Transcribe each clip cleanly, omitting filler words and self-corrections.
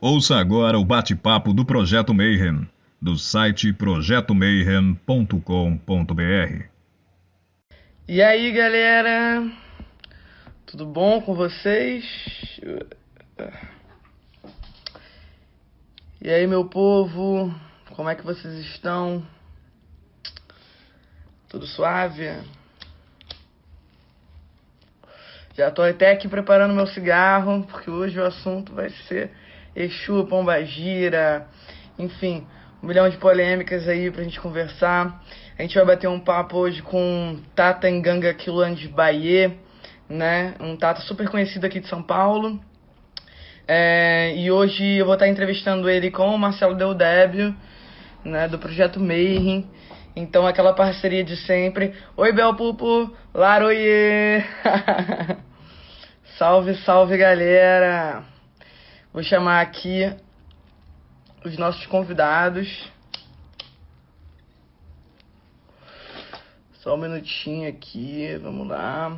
Ouça agora o bate-papo do Projeto Mayhem, do site projetomayhem.com.br. E aí, galera? Tudo bom com vocês? E aí, meu povo? Como é que vocês estão? Tudo suave? Já tô até aqui preparando meu cigarro, porque hoje o assunto vai ser Exu, Pombagira, enfim, 1 milhão de polêmicas aí pra gente conversar. A gente vai bater um papo hoje com Tata Nganga Quiloane Baie, né? Um Tata super conhecido aqui de São Paulo. E hoje eu vou estar entrevistando ele com o Marcelo Deldébio, né, do Projeto Mayhem. Então, aquela parceria de sempre. Oi, Belpupo! Laroie! Salve, salve, galera! Vou chamar aqui os nossos convidados. Só um minutinho aqui, vamos lá.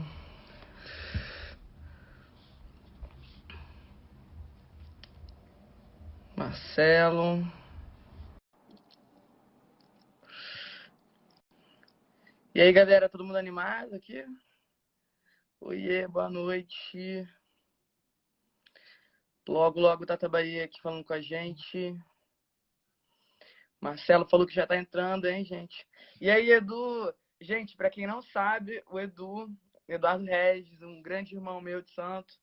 Marcelo. E aí, galera, todo mundo animado aqui? Oiê, boa noite. Logo, logo, Tata Bahia aqui falando com a gente. Marcelo falou que já tá entrando, hein, gente? E aí, Edu? Gente, pra quem não sabe, o Eduardo Regis, um grande irmão meu de santo,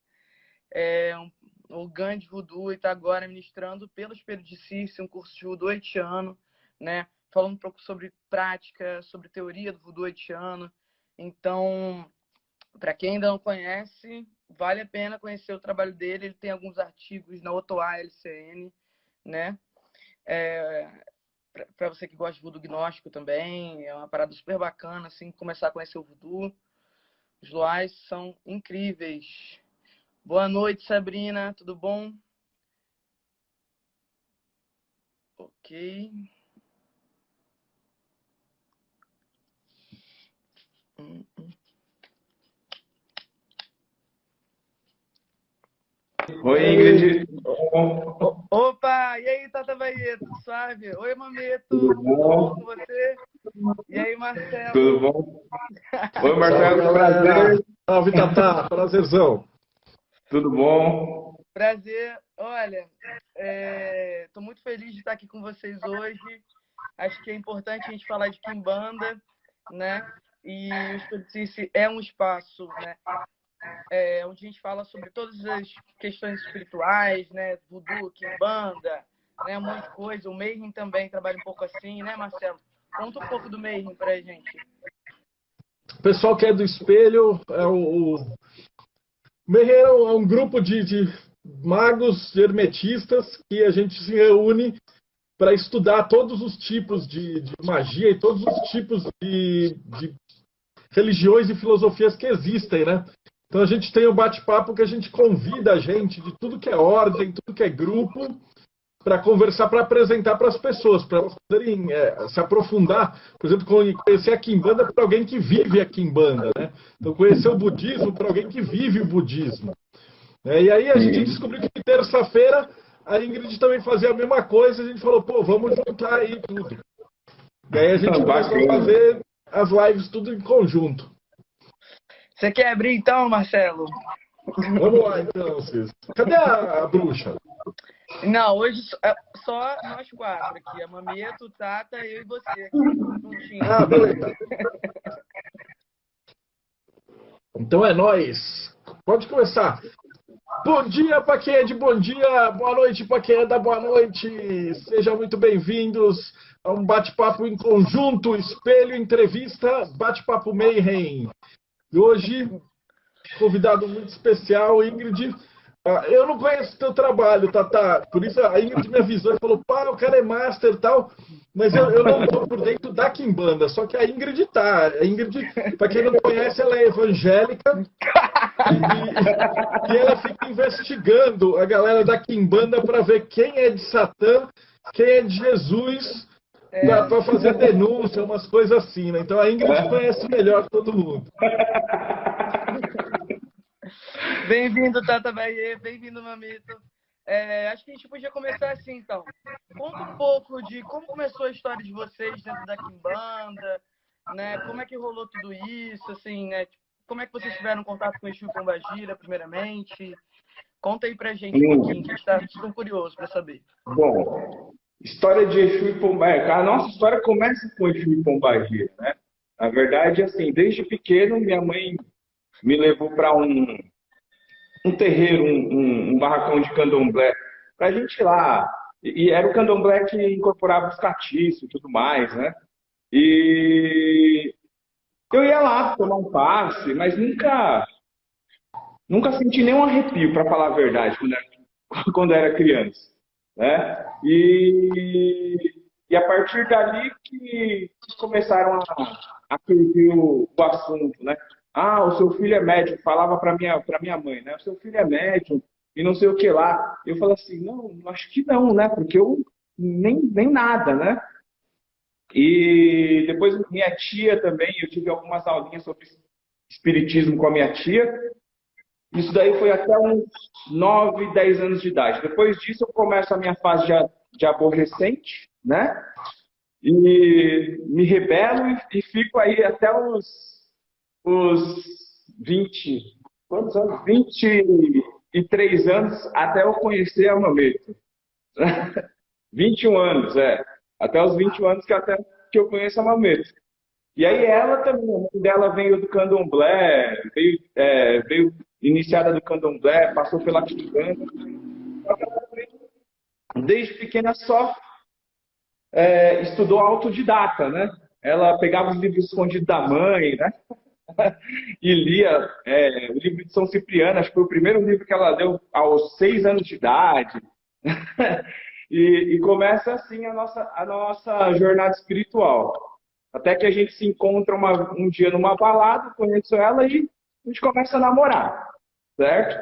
o Gandhi Voodoo, e tá agora ministrando pelo Espelho de Circe, um curso de voodoo haitiano, né? Falando um pouco sobre prática, sobre teoria do voodoo haitiano. Então, para quem ainda não conhece, vale a pena conhecer o trabalho dele. Ele tem alguns artigos na Otoá LCN, né? Para você que gosta de voodoo gnóstico também, é uma parada super bacana, assim, começar a conhecer o voodoo. Os loais são incríveis. Boa noite, Sabrina, tudo bom? Ok. Oi, Ingrid. Opa, e aí, Tata Bahia, tudo suave? Oi, Mameto, Tudo tudo bom bom? com você? E aí, Tudo Marcelo? bom? Oi, Salve, Marcelo, galera. prazer. Salve, Tatá. Prazerzão. Tudo bom? Prazer. Olha, tô muito feliz de estar aqui com vocês hoje. Acho que é importante a gente falar de Quimbanda, né? E o Espírito é um espaço, né? Onde a gente fala sobre todas as questões espirituais, né? Voodoo, Quimbanda, né? Um monte de coisa. O Mayhem também trabalha um pouco assim, né, Marcelo? Conta um pouco do Mayhem pra gente. O pessoal que é do espelho o Merreiro é um grupo de magos hermetistas que a gente se reúne para estudar todos os tipos de magia e todos os tipos de religiões e filosofias que existem, né? Então a gente tem o bate-papo que a gente convida a gente de tudo que é ordem, tudo que é grupo, para conversar, para apresentar para as pessoas, para elas poderem se aprofundar, por exemplo, conhecer a Quimbanda para alguém que vive a Quimbanda, né? Então, conhecer o budismo para alguém que vive o budismo. E aí a gente Sim. descobriu que terça-feira a Ingrid também fazia a mesma coisa, a gente falou, pô, vamos juntar aí tudo. E aí a gente começou a Bacana. fazer as lives tudo em conjunto. Você quer abrir então, Marcelo? Vamos lá então, Cis. Cadê a bruxa? Não, hoje só nós quatro aqui. A Mameto, o Tata, eu e você aqui, juntinho. Ah, beleza. Então é nós. Pode começar. Bom dia para quem é de bom dia, boa noite para quem é da boa noite. Sejam muito bem-vindos a um bate-papo em conjunto, espelho, entrevista, bate-papo Mayhem. E hoje, convidado muito especial, Ingrid. Eu não conheço teu trabalho, Tata. Por isso a Ingrid me avisou e falou: pá, o cara é master e tal. Mas eu não estou por dentro da Quimbanda, só que a Ingrid tá. A Ingrid, para quem não conhece, ela é evangélica e ela fica investigando a galera da Quimbanda para ver quem é de Satã, quem é de Jesus, para fazer denúncia, umas coisas assim, né? Então a Ingrid conhece melhor todo mundo. Bem-vindo, Tata Bahia. Bem-vindo, Mamito. Acho que a gente podia começar assim, então. Conta um pouco de como começou a história de vocês dentro da Quimbanda, né? Como é que rolou tudo isso, assim, né? Como é que vocês tiveram contato com o Exu Pombagira, primeiramente? Conta aí pra gente um pouquinho, que a gente tá super curioso para saber. Bom, história de Exu e Pombagira. A nossa história começa com Exu e Pombagira, né? Na verdade, assim, desde pequeno, minha mãe me levou para um terreiro, um barracão de candomblé, para a gente ir lá. E era o candomblé que incorporava os catiços e tudo mais, né? E eu ia lá tomar um passe, mas nunca senti nenhum arrepio, para falar a verdade, quando era criança, né? E a partir dali que começaram a surgir o assunto, né? Ah, o seu filho é médium, falava para minha mãe, né? O seu filho é médium e não sei o que lá. Eu falo assim, não, acho que não, né? Porque eu nem nada, né? E depois minha tia também, eu tive algumas aulinhas sobre espiritismo com a minha tia. Isso daí foi até uns 9, 10 anos de idade. Depois disso eu começo a minha fase de aborrecente, né? E me rebelo e fico aí até os 20, quantos anos? 23 anos até eu conhecer a Mameto. 21 anos, é. Até os 21 anos que eu conheço a Mameto. E aí ela também, a mãe dela veio do candomblé, veio iniciada do candomblé, passou pela Quimbanda. Desde pequena só estudou autodidata, né? Ela pegava os livros escondidos da mãe, né? E lia o livro de São Cipriano, acho que foi o primeiro livro que ela leu aos 6 anos de idade. E começa assim a nossa jornada espiritual. Até que a gente se encontra um dia numa balada, conheço ela e a gente começa a namorar, certo?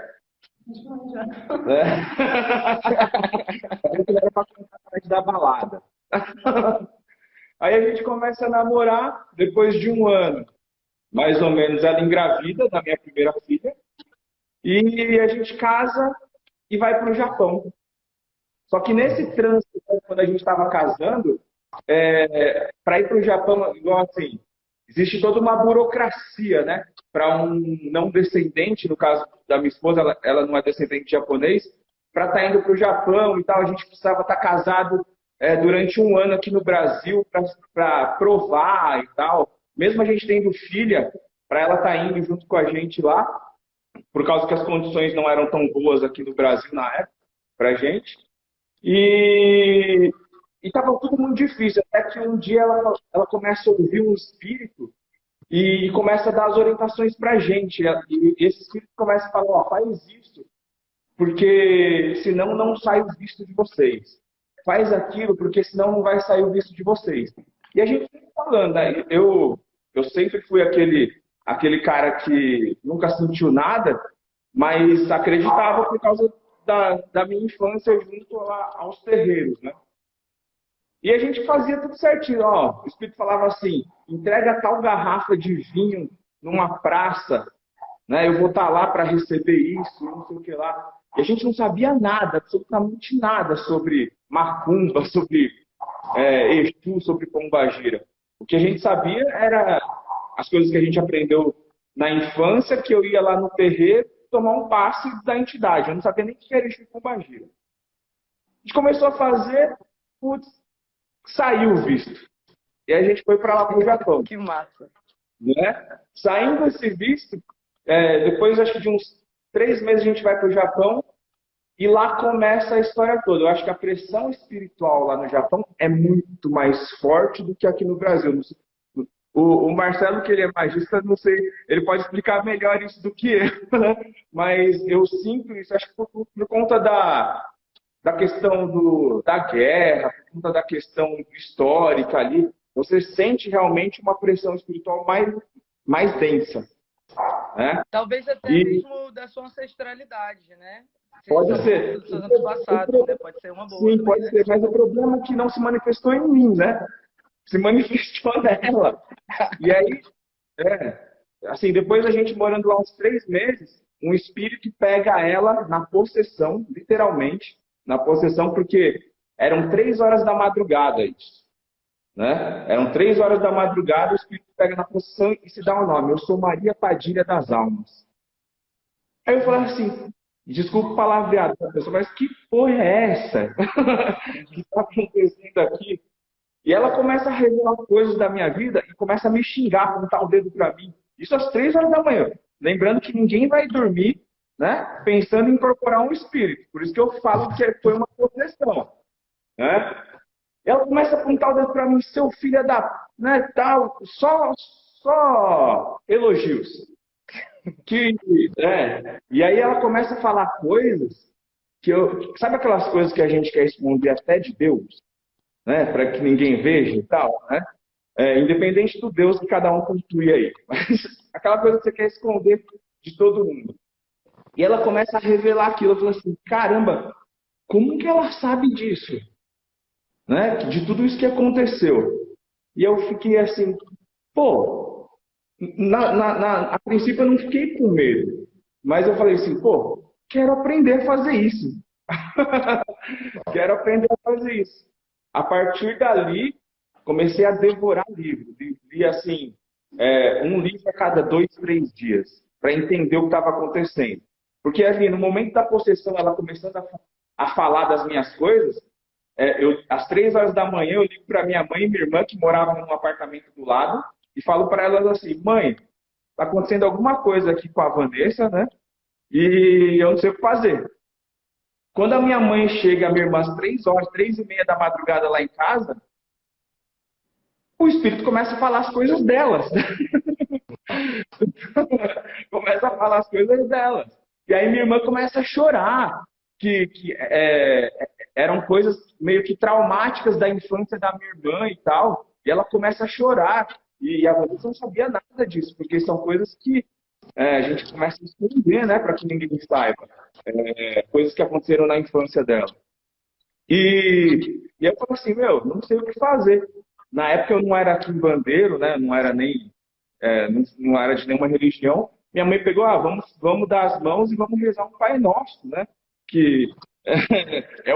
Era para contar a parte da balada. Aí a gente começa a namorar, depois de um ano, mais ou menos, ela engravida da minha primeira filha, e a gente casa e vai para o Japão. Só que nesse trânsito, quando a gente estava casando, para ir para o Japão, igual assim, existe toda uma burocracia, né? Para um não descendente, no caso da minha esposa, ela não é descendente de japonês, para estar indo para o Japão e tal, a gente precisava estar casado durante um ano aqui no Brasil para provar e tal. Mesmo a gente tendo filha, para ela estar indo junto com a gente lá, por causa que as condições não eram tão boas aqui no Brasil na época, para a gente. E estava tudo muito difícil, até que um dia ela começa a ouvir um espírito e começa a dar as orientações para a gente. E esse espírito começa a falar, ó, faz isso, porque senão não sai o visto de vocês. Faz aquilo, porque senão não vai sair o visto de vocês. E a gente fica falando, né? Eu sempre fui aquele cara que nunca sentiu nada, mas acreditava por causa da minha infância junto aos terreiros, né? E a gente fazia tudo certinho, ó. O Espírito falava assim, entrega tal garrafa de vinho numa praça, né? Eu vou estar lá para receber isso, não sei o que lá. E a gente não sabia nada, absolutamente nada sobre macumba, sobre Exu, sobre pombagira. O que a gente sabia era as coisas que a gente aprendeu na infância, que eu ia lá no terreiro tomar um passe da entidade. Eu não sabia nem o que era Exu e pombagira. A gente começou a fazer, putz, saiu o visto. E a gente foi para lá para o Japão. Que massa. Né? Saindo esse visto, depois acho que de uns 3 meses a gente vai para o Japão e lá começa a história toda. Eu acho que a pressão espiritual lá no Japão é muito mais forte do que aqui no Brasil. O Marcelo, que ele é magista, não sei, ele pode explicar melhor isso do que eu, né? Mas eu sinto isso, acho que por conta da questão da guerra, por conta da questão histórica ali, você sente realmente uma pressão espiritual mais densa. Né? Talvez até mesmo da sua ancestralidade, né? Pode ser. Dos seus antepassados, né? Pode ser uma boa. Sim, também, pode né? ser, mas o problema é que não se manifestou em mim, né? Se manifestou nela. E aí, assim, depois a gente morando lá uns 3 meses, um espírito pega ela na possessão, literalmente, na possessão, porque eram 3 horas da madrugada isso. Né? Eram 3 horas da madrugada, o espírito pega na possessão e se dá um nome. Eu sou Maria Padilha das Almas. Aí eu falei assim, desculpa o palavreado, pessoa, mas que porra é essa que está acontecendo aqui? E ela começa a revelar coisas da minha vida e começa a me xingar, apontar o dedo para mim. Isso às 3 horas da manhã. Lembrando que ninguém vai dormir, né, pensando em incorporar um espírito. Por isso que eu falo que foi uma possessão. Né? Ela começa a apontar o dedo para mim, seu filho da... Né, tal, só elogios. E aí ela começa a falar coisas que eu... Sabe aquelas coisas que a gente quer esconder até de Deus? Né, para que ninguém veja e tal, né? Independente do Deus que cada um construi aí. Mas aquela coisa que você quer esconder de todo mundo. E ela começa a revelar aquilo. Eu falo assim, caramba, como que ela sabe disso? Né? De tudo isso que aconteceu. E eu fiquei assim, pô, a princípio eu não fiquei com medo. Mas eu falei assim, pô, quero aprender a fazer isso. Quero aprender a fazer isso. A partir dali, comecei a devorar livros. Li assim, um livro a cada 2, 3 dias, para entender o que estava acontecendo. Porque ali, no momento da possessão, ela começando a falar das minhas coisas, às 3 horas da manhã, eu ligo para minha mãe e minha irmã, que moravam num apartamento do lado, e falo para elas assim, mãe, está acontecendo alguma coisa aqui com a Vanessa, né? E eu não sei o que fazer. Quando a minha mãe chega, a minha irmã, às 3 horas, 3h30 da madrugada lá em casa, o espírito começa a falar as coisas delas. Começa a falar as coisas delas. E aí minha irmã começa a chorar, que eram coisas meio que traumáticas da infância da minha irmã e tal. E ela começa a chorar. E a Vanessa não sabia nada disso, porque são coisas que a gente começa a esconder, né, para que ninguém saiba. Coisas que aconteceram na infância dela. E eu falei assim, não sei o que fazer. Na época eu não era quimbandeiro, né, não era nem não era de nenhuma religião. Minha mãe pegou, vamos dar as mãos e vamos rezar um Pai Nosso, né? Que é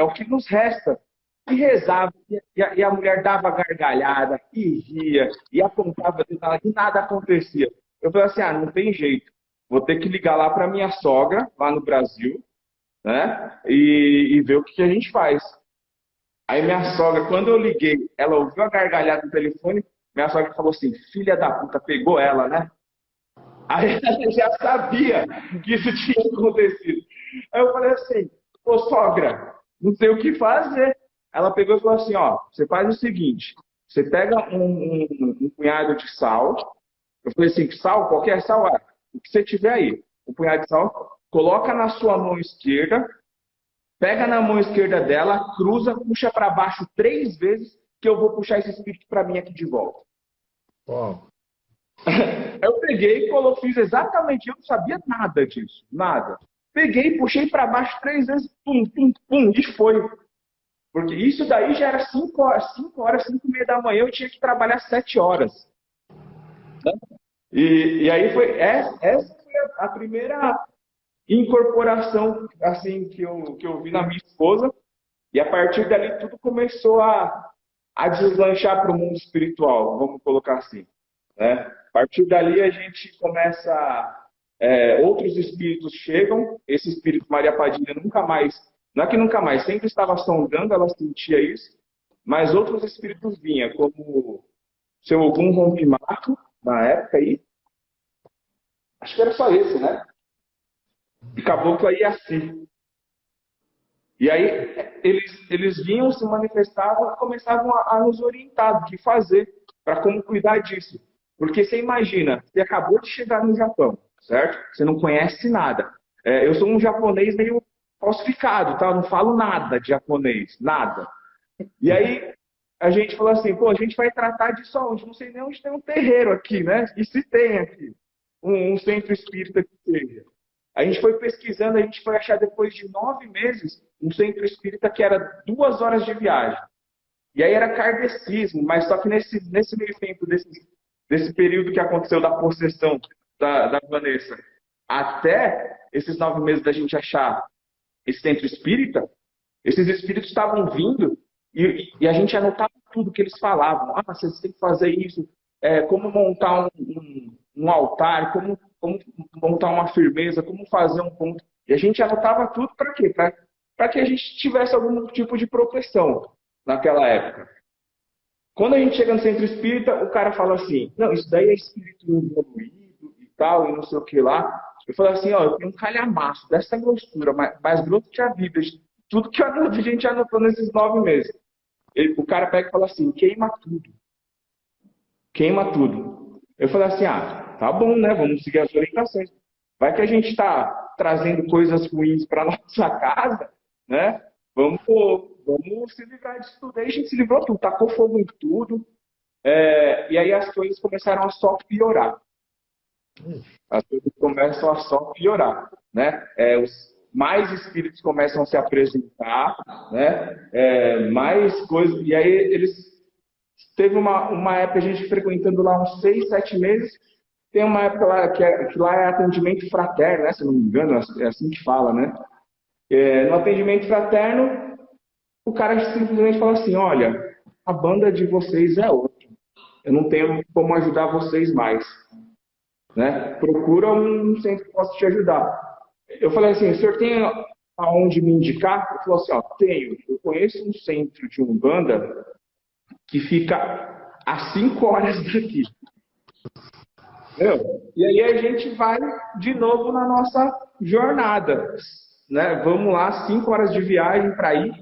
o que nos resta. E rezava, e a mulher dava gargalhada, e ria, e apontava e nada acontecia. Eu falei assim, não tem jeito. Vou ter que ligar lá para minha sogra, lá no Brasil, né? E ver o que a gente faz. Aí minha sogra, quando eu liguei, ela ouviu a gargalhada no telefone, minha sogra falou assim, filha da puta, pegou ela, né? Aí ela já sabia que isso tinha acontecido. Aí eu falei assim, ô sogra, não sei o que fazer. Ela pegou e falou assim, você faz o seguinte, você pega um punhado de sal, eu falei assim, sal, qualquer sal, o que você tiver aí, um punhado de sal, coloca na sua mão esquerda, pega na mão esquerda dela, cruza, puxa para baixo 3 vezes, que eu vou puxar esse espírito para mim aqui de volta. Uau. Eu peguei e fiz exatamente, eu não sabia nada disso, nada. Peguei, puxei para baixo 3 vezes, pum, pum, pum, e foi. Porque isso daí já era 5 horas, 5h30 da manhã, eu tinha que trabalhar 7 horas. E aí essa foi a primeira incorporação assim que eu vi na minha esposa. E a partir dali tudo começou a deslanchar para o mundo espiritual, vamos colocar assim. Né? A partir dali a gente começa... outros espíritos chegam. Esse espírito Maria Padilha nunca mais... Não é que nunca mais, sempre estava sondando, ela sentia isso. Mas outros espíritos vinham, como o seu Ogum Rompimato, na época aí. Acho que era só esse, né? E Caboclo Iaci. E aí eles vinham, se manifestavam e começavam a nos orientar do que fazer, para como cuidar disso. Porque você imagina, você acabou de chegar no Japão, certo? Você não conhece nada. Eu sou um japonês meio falsificado, tá? Eu não falo nada de japonês, nada. E aí a gente falou assim, a gente vai tratar disso aonde? Não sei nem onde tem um terreiro aqui, né? E se tem aqui um centro espírita que seja. A gente foi pesquisando, a gente foi achar depois de 9 meses um centro espírita que era 2 horas de viagem. E aí era kardecismo, mas só que nesse meio tempo, desse período que aconteceu da possessão da Vanessa, Até esses 9 meses da gente achar esse centro espírita, esses espíritos estavam vindo e a gente anotava tudo que eles falavam. Ah, vocês têm que fazer isso, como montar um altar, como montar uma firmeza, como fazer um ponto. E a gente anotava tudo para quê? Para que a gente tivesse algum tipo de proteção naquela época. Quando a gente chega no centro espírita, o cara fala assim, não, isso daí é espírito evoluído e tal, e não sei o que lá. Eu falo assim, ó, eu tenho um calhamaço dessa grossura, mais grosso que a Bíblia, tudo que a gente anotou nesses 9 meses. O cara pega e fala assim, queima tudo. Queima tudo. Eu falei assim, tá bom, né, vamos seguir as orientações. Vai que a gente está trazendo coisas ruins para nossa casa, né? Vamos se livrar disso tudo. Aí a gente se livrou tudo, tacou fogo em tudo. E aí as coisas começaram a só piorar. As coisas começam a só piorar, né? Mais espíritos começam a se apresentar, né? Mais coisas. E aí eles... Teve uma época a gente frequentando lá uns 6, 7 meses. Tem uma época lá que lá é atendimento fraterno, né? Se não me engano, é assim que fala, né? No atendimento fraterno, o cara simplesmente fala assim, olha, a banda de vocês é outra. Eu não tenho como ajudar vocês mais. Né? Procura um centro que possa te ajudar. Eu falei assim, o senhor tem aonde me indicar? Ele falou assim, ó, tenho. Eu conheço um centro de Umbanda que fica a 5 horas daqui. Entendeu? E aí a gente vai de novo na nossa jornada. Né? Vamos lá, 5 horas de viagem para ir.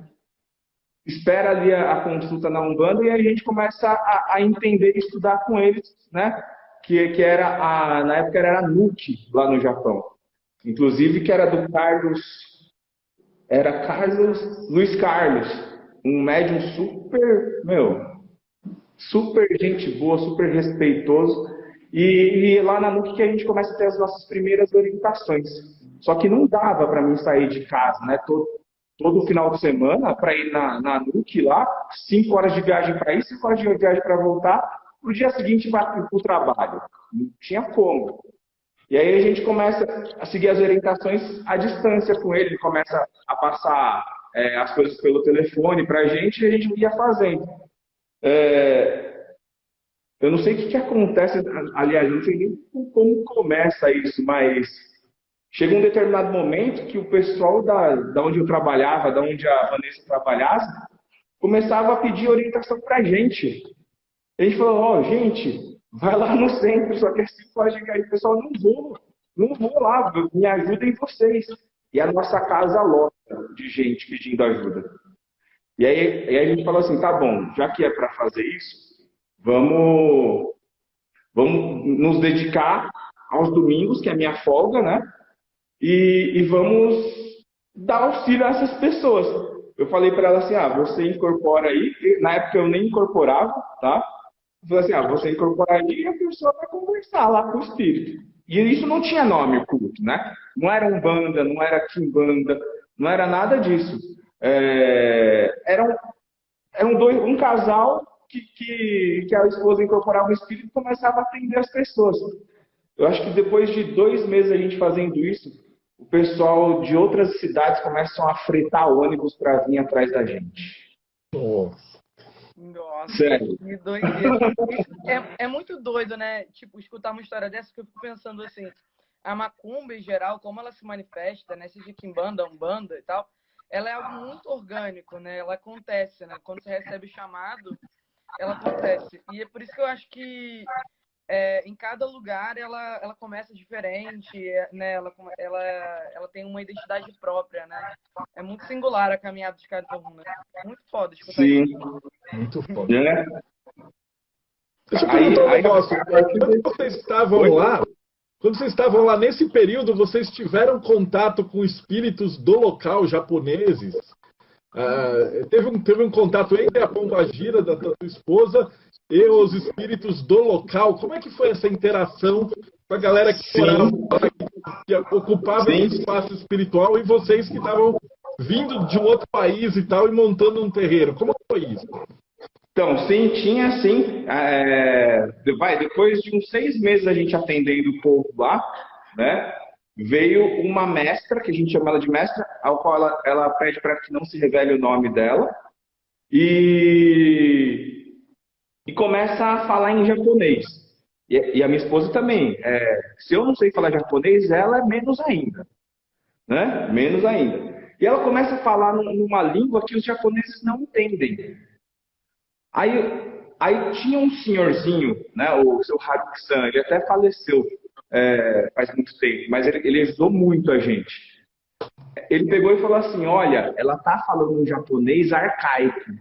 Espera ali a consulta na Umbanda e a gente começa a entender e estudar com eles, né? Que era na época era a NUC lá no Japão. Inclusive que era do Luiz Carlos, um médium super gente boa, super respeitoso. E lá na NUC que a gente começa a ter as nossas primeiras orientações. Só que não dava para mim sair de casa, né? Todo final de semana para ir na NUC lá, 5 horas de viagem para ir, 5 horas de viagem para voltar, no dia seguinte para o trabalho. Não tinha como. E aí a gente começa a seguir as orientações à distância com ele começa a passar as coisas pelo telefone para a gente e a gente ia fazendo. Eu não sei o que acontece, aliás, eu não sei nem como começa isso, mas chega um determinado momento que o pessoal da onde eu trabalhava, da onde a Vanessa trabalhava, começava a pedir orientação para a gente. A gente falou, gente, vai lá no centro, só que assim pode chegar aí, pessoal, não vou lá, me ajudem vocês. E a nossa casa lota de gente pedindo ajuda. E aí a gente falou assim, tá bom, já que é para fazer isso, vamos nos dedicar aos domingos, que é a minha folga, né? E vamos dar auxílio a essas pessoas. Eu falei para ela assim, você incorpora aí, na época eu nem incorporava, tá? Eu falei assim, você incorpora aí e a pessoa vai conversar lá com o espírito. E isso não tinha nome, o culto, né? Não era Umbanda, não era Quimbanda, não era nada disso. Era um casal que a esposa incorporava o espírito e começava a atender as pessoas. Eu acho que depois de 2 meses a gente fazendo isso, o pessoal de outras cidades começam a fretar ônibus para vir atrás da gente. Nossa, sério. que doideira. É muito doido, né? Tipo, escutar uma história dessa, que eu fico pensando assim, a macumba em geral, como ela se manifesta, né? Seja quimbanda, umbanda e tal, ela é algo muito orgânico, né? Ela acontece, né? Quando você recebe o chamado, ela acontece. E é por isso que eu acho que em cada lugar ela começa diferente, né? Ela tem uma identidade própria, né? É muito singular a caminhada de cada um, né? Muito foda escutar Sim. isso. Muito foda. Deixa eu perguntar um negócio. Quando vocês estavam lá nesse período, vocês tiveram contato com espíritos do local, japoneses? Teve um contato entre a Pombagira, da tua esposa, e os espíritos do local? Como é que foi essa interação com a galera que morava lá, que ocupava esse espaço espiritual, e vocês que estavam vindo de um outro país e tal, e montando um terreiro? Como foi isso? Então, sim, tinha sim. Depois de uns 6 meses a gente atendendo o povo lá, né? veio uma mestra, que a gente chama ela de mestra, ao qual ela pede para que não se revele o nome dela, e começa a falar em japonês. E a minha esposa também. Se eu não sei falar japonês, ela é menos ainda. Né? Menos ainda. E ela começa a falar numa língua que os japoneses não entendem. Aí tinha um senhorzinho, né, o seu Haruki-san, ele até faleceu faz muito tempo, mas ele ajudou muito a gente. Ele pegou e falou assim, olha, ela tá falando um japonês arcaico.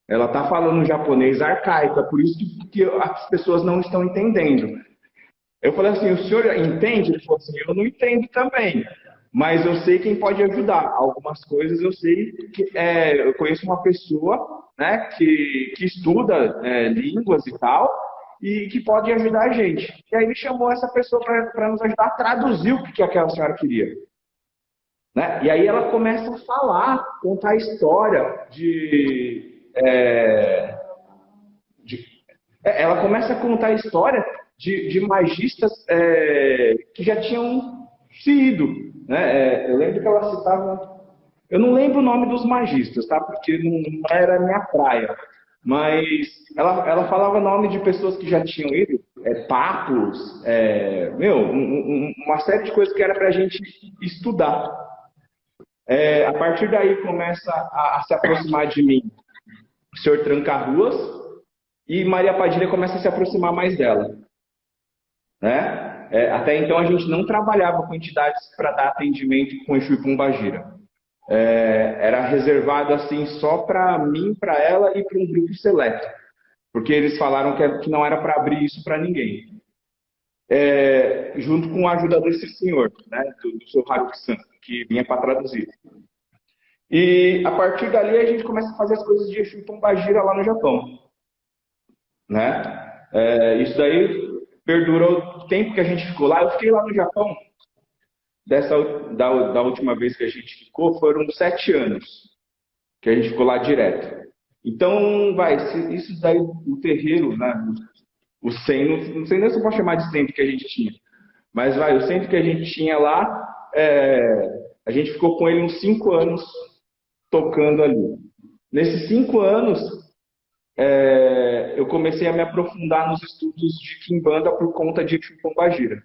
Ela tá falando um japonês arcaico, é por isso que as pessoas não estão entendendo. Eu falei assim, o senhor entende? Ele falou assim, eu não entendo também, mas eu sei quem pode ajudar. Algumas coisas eu sei que eu conheço uma pessoa, né, que estuda línguas e tal, e que pode ajudar a gente. E aí ele chamou essa pessoa para nos ajudar a traduzir o que aquela senhora queria. Né? E aí ela começa a falar, contar a história ela começa a contar a história de magistas que já tinham se ido. Né? Eu lembro que ela citava... Eu não lembro o nome dos magistas, tá? Porque não era a minha praia. Mas ela falava nome de pessoas que já tinham ido, papos, uma série de coisas que era para a gente estudar. A partir daí começa a se aproximar de mim o senhor Tranca-Ruas, e Maria Padilha começa a se aproximar mais dela. Né? Até então a gente não trabalhava com entidades para dar atendimento com Exu e Pombagira. Era reservado assim só para mim, para ela e para um grupo seleto. Porque eles falaram que não era para abrir isso para ninguém. Junto com a ajuda desse senhor, né, do seu Haruki-san, que vinha para traduzir. E a partir dali a gente começa a fazer as coisas de Exu e Pombagira lá no Japão. Né? Isso daí perdurou o tempo que a gente ficou lá. Eu fiquei lá no Japão, da última vez que a gente ficou, foram 7 anos que a gente ficou lá direto. Então, isso daí, o terreiro, né, o centro, não sei nem se eu posso chamar de centro que a gente tinha, mas o centro que a gente tinha lá, a gente ficou com ele uns 5 anos tocando ali. Nesses 5 anos, eu comecei a me aprofundar nos estudos de Kimbanda por conta de Exu e Pombagira.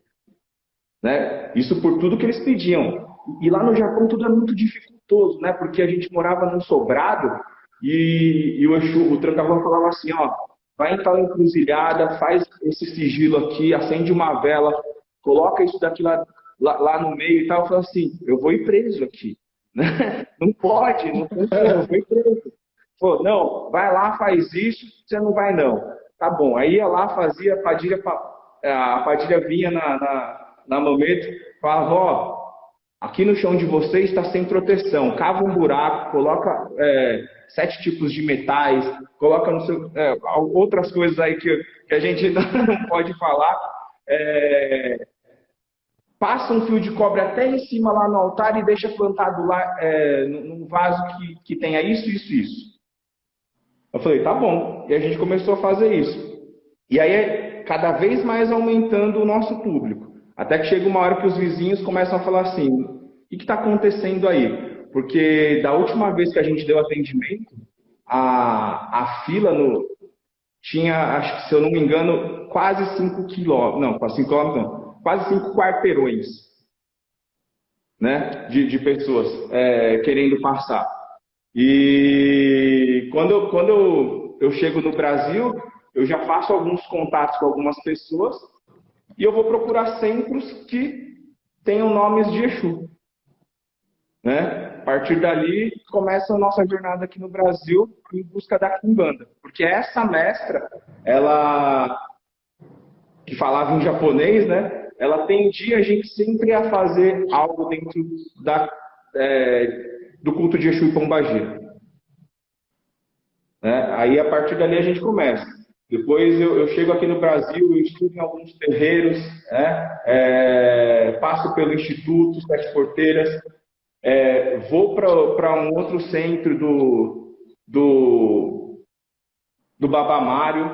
Né? Isso por tudo que eles pediam. E lá no Japão tudo é muito dificultoso, né? Porque a gente morava num sobrado e o Exu, o Tranca-Rua falava assim, ó, vai em tal encruzilhada, faz esse sigilo aqui, acende uma vela, coloca isso daqui lá no meio e tal. Eu falei assim, eu vou ir preso aqui. Não pode, não funciona, eu vou ir preso. Falou, não, vai lá, faz isso, você não vai não. Tá bom, aí ia lá, fazia, a Padilha vinha na momento, falava, ó, aqui no chão de vocês está sem proteção, cava um buraco, coloca 7 tipos de metais, coloca no seu, outras coisas aí que a gente não pode falar, passa um fio de cobre até em cima lá no altar e deixa plantado lá num vaso que tenha isso. Eu falei, tá bom. E a gente começou a fazer isso. E aí, cada vez mais aumentando o nosso público. Até que chega uma hora que os vizinhos começam a falar assim, o que está acontecendo aí? Porque da última vez que a gente deu atendimento, a fila tinha, acho que se eu não me engano, quase 5 quilômetros. Não, quase 5 quilômetros não. Quase 5 quarteirões, né, de pessoas querendo passar. E quando eu chego no Brasil, eu já faço alguns contatos com algumas pessoas e eu vou procurar centros que tenham nomes de Exu. Né? A partir dali, começa a nossa jornada aqui no Brasil em busca da Kimbanda. Porque essa mestra, ela que falava em japonês, né? Ela tendia a gente sempre a fazer algo dentro do culto de Exu e Pombagira. Aí, a partir dali, a gente começa. Depois, eu chego aqui no Brasil, eu estudo em alguns terreiros, passo pelo Instituto Sete Porteiras, vou para um outro centro do Baba Mário,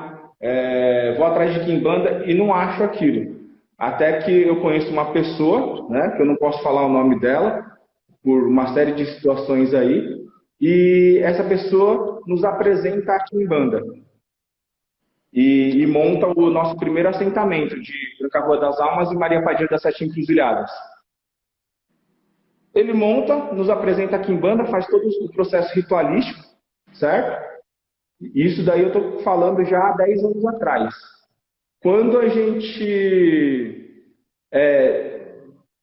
vou atrás de Kimbanda e não acho aquilo. Até que eu conheço uma pessoa, né, que eu não posso falar o nome dela, por uma série de situações aí, e essa pessoa nos apresenta a Quimbanda e monta o nosso primeiro assentamento de Branca Rua das Almas e Maria Padilha das Sete Encruzilhadas. Ele monta, nos apresenta a Quimbanda, faz todo o processo ritualístico, certo? Isso daí eu estou falando já há 10 anos atrás. Quando a gente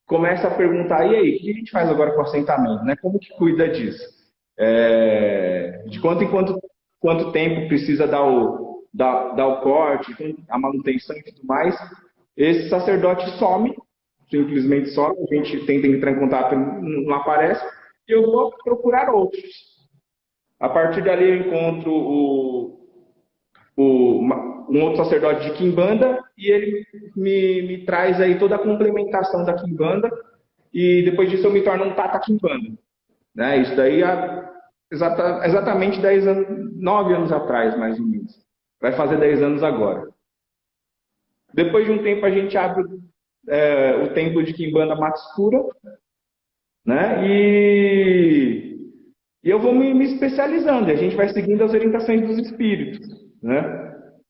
começa a perguntar, e aí, o que a gente faz agora com o assentamento? Né? Como que cuida disso? De quanto em quanto tempo precisa dar o corte, a manutenção e tudo mais? Esse sacerdote some, simplesmente some, a gente tenta entrar em contato, não aparece, e eu vou procurar outros. A partir dali eu encontro um outro sacerdote de Quimbanda e ele me traz aí toda a complementação da Quimbanda e depois disso eu me torno um Tata Quimbanda. Né? Isso daí há exatamente 10 anos, 9 anos atrás, mais ou menos. Vai fazer 10 anos agora. Depois de um tempo a gente abre o templo de Quimbanda Matsura, né? E eu vou me especializando, e a gente vai seguindo as orientações dos espíritos, né?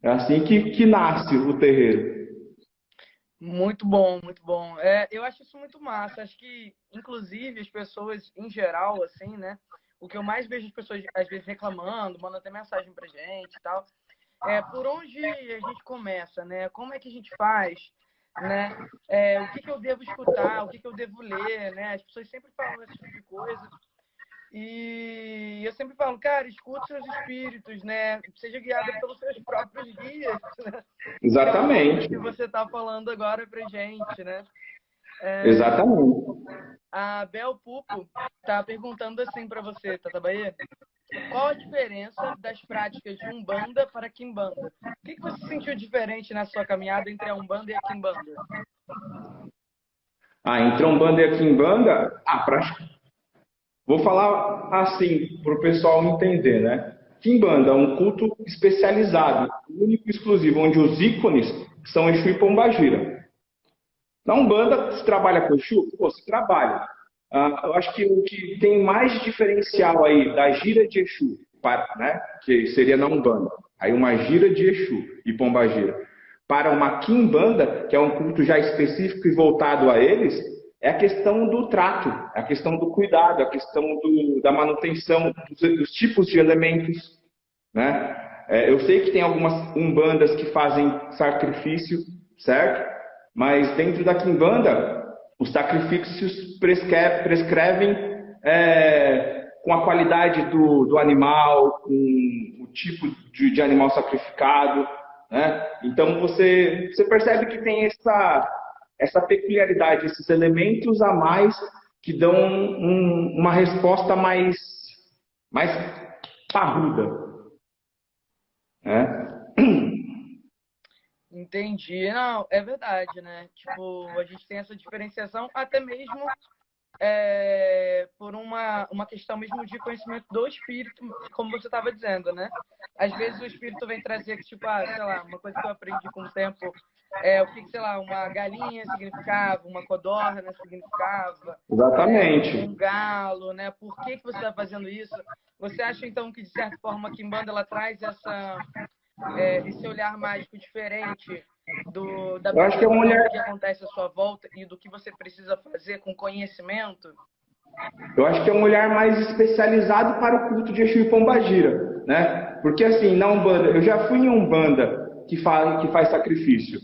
É assim que nasce o terreiro. Muito bom, muito bom. Eu acho isso muito massa. Acho que, inclusive, as pessoas, em geral, assim, né? O que eu mais vejo as pessoas, às vezes, reclamando, mandando até mensagem pra gente e tal, por onde a gente começa, né? Como é que a gente faz, né? O que eu devo escutar, o que eu devo ler, né? As pessoas sempre falam esse tipo de coisa. E eu sempre falo, cara, escute seus espíritos, né? Seja guiada pelos seus próprios guias, né? Exatamente. Que você está falando agora pra gente, né? Exatamente. A Bel Pupo tá perguntando assim para você, Tata Bahia, qual a diferença das práticas de Umbanda para Quimbanda? O que você sentiu diferente na sua caminhada entre a Umbanda e a Quimbanda? Entre a Umbanda e a Quimbanda, vou falar assim para o pessoal entender, né? Quimbanda é um culto especializado, único e exclusivo, onde os ícones são Exu e Pombagira. Na Umbanda, se trabalha com Exu? Pô, se trabalha. Eu acho que o que tem mais diferencial aí da gira de Exu, né, que seria na Umbanda, aí uma gira de Exu e Pombagira, para uma Quimbanda, que é um culto já específico e voltado a eles, é a questão do trato, é a questão do cuidado, é a questão da manutenção dos tipos de elementos. Né? Eu sei que tem algumas umbandas que fazem sacrifício, certo? Mas dentro da Quimbanda, os sacrifícios prescrevem com a qualidade do animal, com o tipo de animal sacrificado. Né? Então você percebe que tem essa peculiaridade, esses elementos a mais que dão uma resposta mais parruda. Entendi. Não, é verdade, né? Tipo, a gente tem essa diferenciação até mesmo por uma questão mesmo de conhecimento do espírito, como você estava dizendo, né? Às vezes o espírito vem trazer, tipo, sei lá, uma coisa que eu aprendi com o tempo, o que, sei lá, uma galinha significava, uma codorna significava. Exatamente. Um galo, né? Por que você está fazendo isso? Você acha, então, que, de certa forma, a Quimbanda, ela traz esse olhar mágico diferente da percepção do que acontece à sua volta e do que você precisa fazer com conhecimento? Eu acho que é um olhar mais especializado para o culto de Exu e Pombagira, né? Porque assim, na Umbanda, eu já fui em Umbanda que faz sacrifício.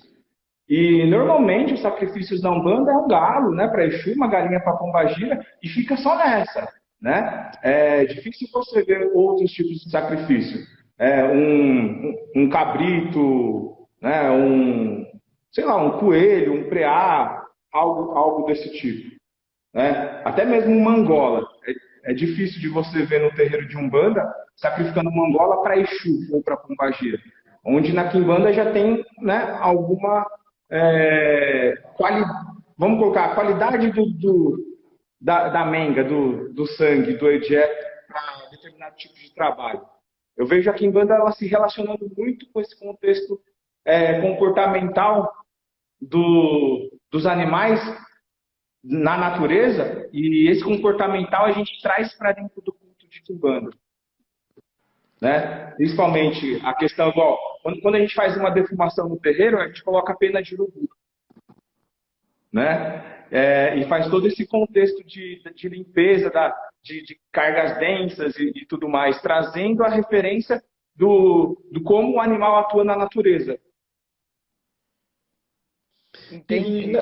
E normalmente os sacrifícios da Umbanda é um galo, né, para Exu, uma galinha para Pombagira, e fica só nessa, né? É difícil você ver outros tipos de sacrifício. Um cabrito, né, sei lá, um coelho, um preá, algo desse tipo. Né? Até mesmo uma Angola. É difícil de você ver no terreiro de Umbanda sacrificando uma Angola para Exu ou para Pombagira. Onde na Quimbanda já tem, né, alguma vamos colocar a qualidade da menga, do sangue, do Egé para determinado tipo de trabalho. Eu vejo a Quimbanda ela se relacionando muito com esse contexto comportamental dos animais na natureza, e esse comportamental a gente traz para dentro do culto de Quimbanda, né? Principalmente a questão, igual, quando a gente faz uma defumação no terreiro, a gente coloca a pena de urubu, né? E faz todo esse contexto de limpeza, de cargas densas e tudo mais, trazendo a referência do como o animal atua na natureza. Entendi.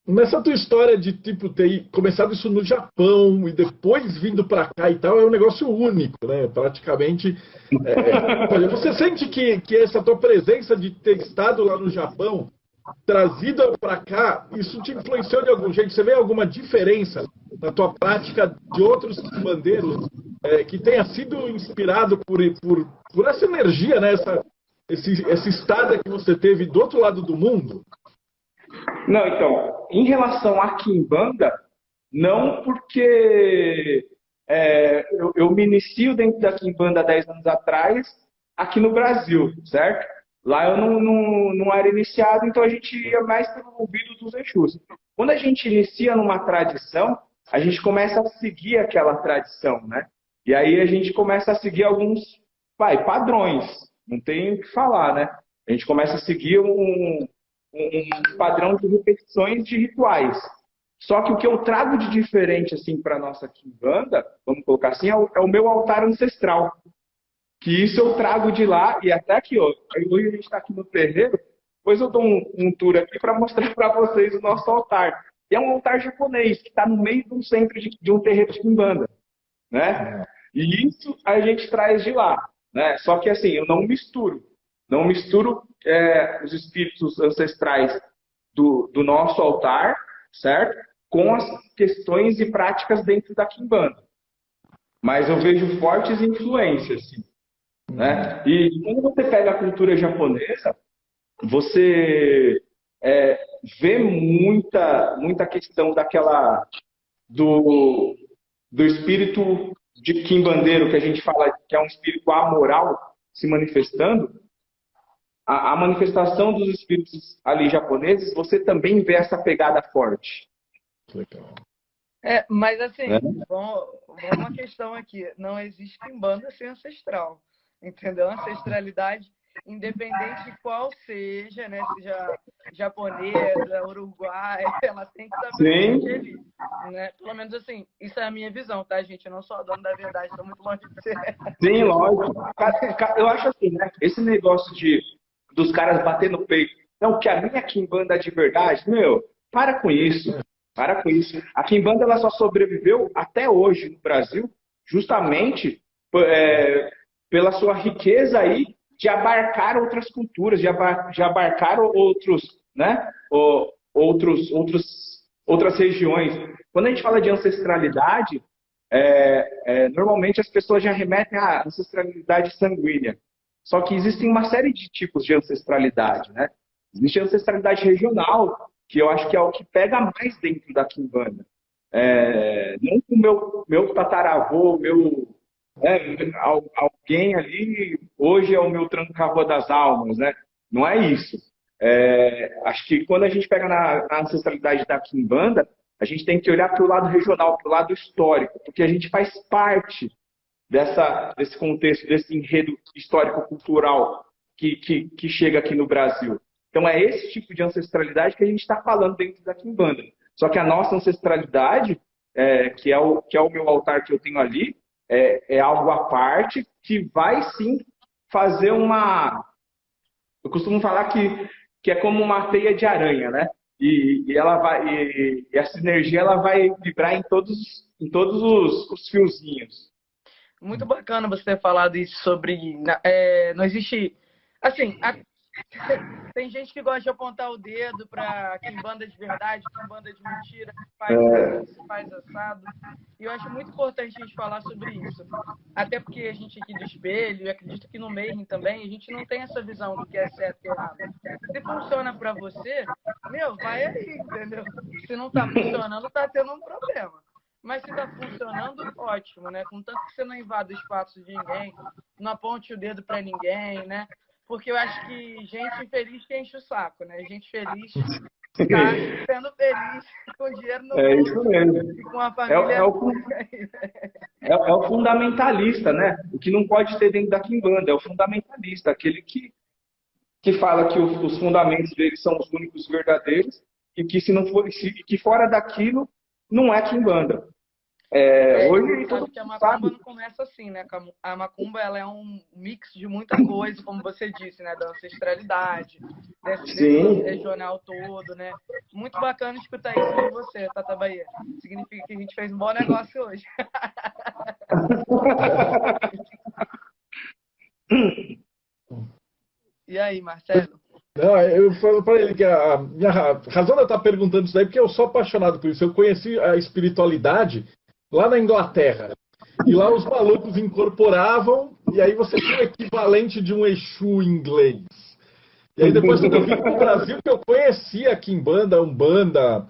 Nessa tua história de tipo ter começado isso no Japão e depois vindo para cá e tal, é um negócio único, né? Praticamente. Você sente que essa tua presença de ter estado lá no Japão, trazida para cá, isso te influenciou de algum jeito? Você vê alguma diferença na tua prática de outros bandeiros que tenha sido inspirado por essa energia, né? Esse estado que você teve do outro lado do mundo? Não, então, em relação à Quimbanda, não, porque eu me inicio dentro da Quimbanda há 10 anos atrás, aqui no Brasil, certo? Lá eu não era iniciado, então a gente ia mais pelo ouvido dos Exus. Quando a gente inicia numa tradição, a gente começa a seguir aquela tradição, né? E aí a gente começa a seguir alguns padrões, não tem o que falar, né? A gente começa a seguir um padrão de repetições de rituais. Só que o que eu trago de diferente assim para nossa Quimbanda, vamos colocar assim, é o meu altar ancestral. Que isso eu trago de lá e até aqui, ó. Hoje a gente está aqui no terreiro, depois eu dou um tour aqui para mostrar para vocês o nosso altar. E é um altar japonês que está no meio de um centro de um terreiro de Quimbanda, né? E isso a gente traz de lá, né? Só que assim, eu não misturo os espíritos ancestrais do nosso altar, certo? Com as questões e práticas dentro da Quimbanda. Mas eu vejo fortes influências, assim, né? E quando você pega a cultura japonesa, você vê muita questão do espírito de quimbandeiro, que a gente fala que é um espírito amoral se manifestando. A manifestação dos espíritos ali japoneses, você também vê essa pegada forte. Legal. Mas assim, vamos uma questão aqui. Não existe Quimbanda sem ancestral, entendeu? Ancestralidade, independente de qual seja, né? Seja japonesa, uruguaia, ela tem que estar presente ali, né? Pelo menos assim, isso é a minha visão, tá, gente? Eu não sou a dona da verdade, estou muito longe de ser. Sim, lógico. Eu acho assim, né? Esse negócio dos caras bater no peito. Não, que a minha Quimbanda é de verdade, meu, para com isso. Para com isso. A Quimbanda ela só sobreviveu até hoje no Brasil, justamente pela sua riqueza aí de abarcar outras culturas, de abarcar outros, né? Outras regiões. Quando a gente fala de ancestralidade, normalmente as pessoas já remetem à ancestralidade sanguínea. Só que existem uma série de tipos de ancestralidade, né? Existe a ancestralidade regional, que eu acho que é o que pega mais dentro da Quimbanda. Não que o meu tataravô, alguém ali, hoje é o meu tranca-rua das almas, né? Não é isso. Acho que quando a gente pega na ancestralidade da Quimbanda, a gente tem que olhar para o lado regional, para o lado histórico, porque a gente faz parte desse contexto, desse enredo histórico-cultural que chega aqui no Brasil. Então é esse tipo de ancestralidade que a gente está falando dentro da Quimbanda. Só que a nossa ancestralidade, que é o meu altar que eu tenho ali, é algo à parte que vai sim fazer uma... Eu costumo falar que é como uma teia de aranha, né? E essa energia ela vai vibrar em todos os fiozinhos. Muito bacana você ter falado isso sobre... não existe... Assim, tem gente que gosta de apontar o dedo para Quimbanda de verdade, Quimbanda de mentira, faz isso, faz assado. E eu acho muito importante a gente falar sobre isso. Até porque a gente aqui do Espelho, e acredito que no Mayhem também, a gente não tem essa visão do que é certo e errado. Se funciona para você, vai aí, entendeu? Se não tá funcionando, tá tendo um problema. Mas se tá funcionando, ótimo, né? Contanto que você não invada o espaço de ninguém, não aponte o dedo para ninguém, né? porque eu acho que gente infeliz que enche o saco, né? Gente feliz tá sendo feliz com dinheiro no É isso bolso mesmo. e com a família. É o fundamentalista, né? O que não pode ter dentro da Quimbanda é o fundamentalista, aquele que fala que os fundamentos dele são os únicos verdadeiros e que se não for, que fora daquilo não é Quimbanda. Hoje todo sabe que a mundo macumba sabe. não começa assim, né? A macumba ela é um mix de muita coisa, como você disse, né? Da ancestralidade, desse regional todo, né? Muito bacana escutar isso de você, Tata Bahia. Significa que a gente fez um bom negócio hoje. E aí, Marcelo? Não, eu falo para ele que a minha razão de eu estar perguntando isso daí é porque eu sou apaixonado por isso. Eu conheci a espiritualidade lá na Inglaterra. E lá os malucos incorporavam, e aí você tinha o equivalente de um Exu inglês. E aí depois quando eu vim para o Brasil, que eu conhecia a Quimbanda, a Umbanda,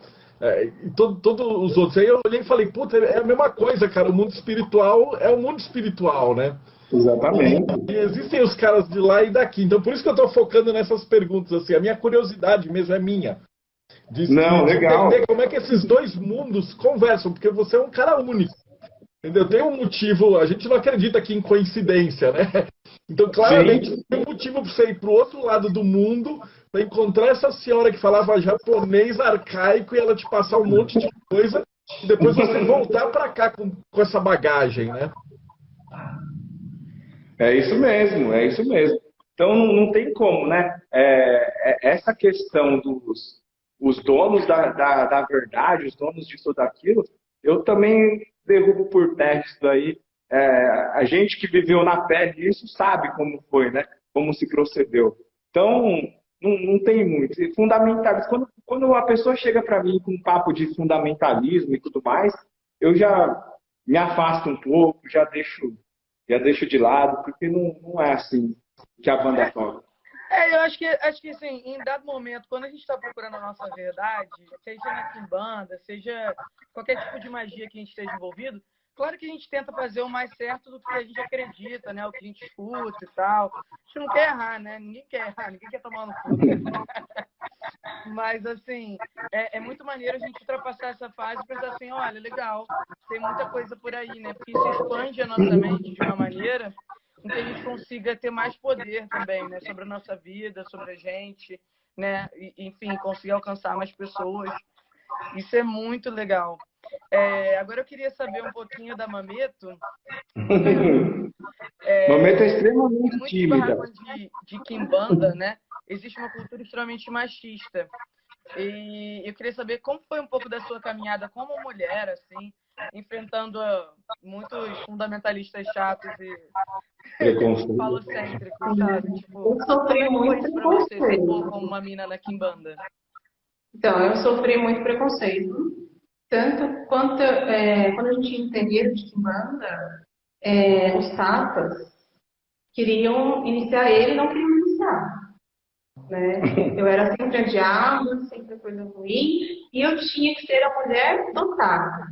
e todos os outros. Aí eu olhei e falei, puta, é a mesma coisa, cara. O mundo espiritual é o mundo espiritual, né? Exatamente. E existem os caras de lá e daqui. Então por isso que eu estou focando nessas perguntas. Assim, a minha curiosidade mesmo é minha. De Legal. entender como é que esses dois mundos conversam, porque você é um cara único. Entendeu? Tem um motivo, a gente não acredita aqui em coincidência, né? Então, claramente, tem um motivo para você ir para o outro lado do mundo, para encontrar essa senhora que falava japonês arcaico e ela te passar um monte de coisa, e depois você voltar para cá com essa bagagem, né? É isso mesmo, é isso mesmo. Então não tem como, né? Essa questão dos os donos da verdade, os donos disso ou daquilo, eu também derrubo por terra isso daí. A gente que viveu na pele isso sabe como foi, né? Como se procedeu. Então, não tem muito. Fundamentalismo, quando a pessoa chega para mim com um papo de fundamentalismo e tudo mais, eu já me afasto um pouco, já deixo de lado, porque não é assim que a banda toca. Eu acho que assim, em dado momento, quando a gente está procurando a nossa verdade, seja na Quimbanda, seja qualquer tipo de magia que a gente esteja envolvido, claro que a gente tenta fazer o mais certo do que a gente acredita, né? O que a gente escuta e tal. A gente não quer errar, né? Ninguém quer errar, ninguém quer tomar no cu. Mas, assim, é muito maneiro a gente ultrapassar essa fase e pensar assim, olha, legal, tem muita coisa por aí, né? Porque isso expande a nossa mente de uma maneira em que a gente consiga ter mais poder também, né? Sobre a nossa vida, sobre a gente, né? E, enfim, conseguir alcançar mais pessoas. Isso é muito legal. Agora eu queria saber um pouquinho da Mameto. Mameto é extremamente tímida. De Quimbanda, né? Existe uma cultura extremamente machista. E eu queria saber como foi um pouco da sua caminhada como mulher, assim, enfrentando muitos fundamentalistas chatos e falocêntricos, sabe? Tipo, eu sofri muito pra você ser preconceito. como uma mina na Quimbanda? Então, eu sofri muito preconceito. Tanto quanto quando a gente tinha terreiro de Quimbanda, os tapas queriam iniciar ele e não queriam iniciar. Né? Eu era sempre a diabo, sempre coisa ruim, e eu tinha que ser a mulher dotada.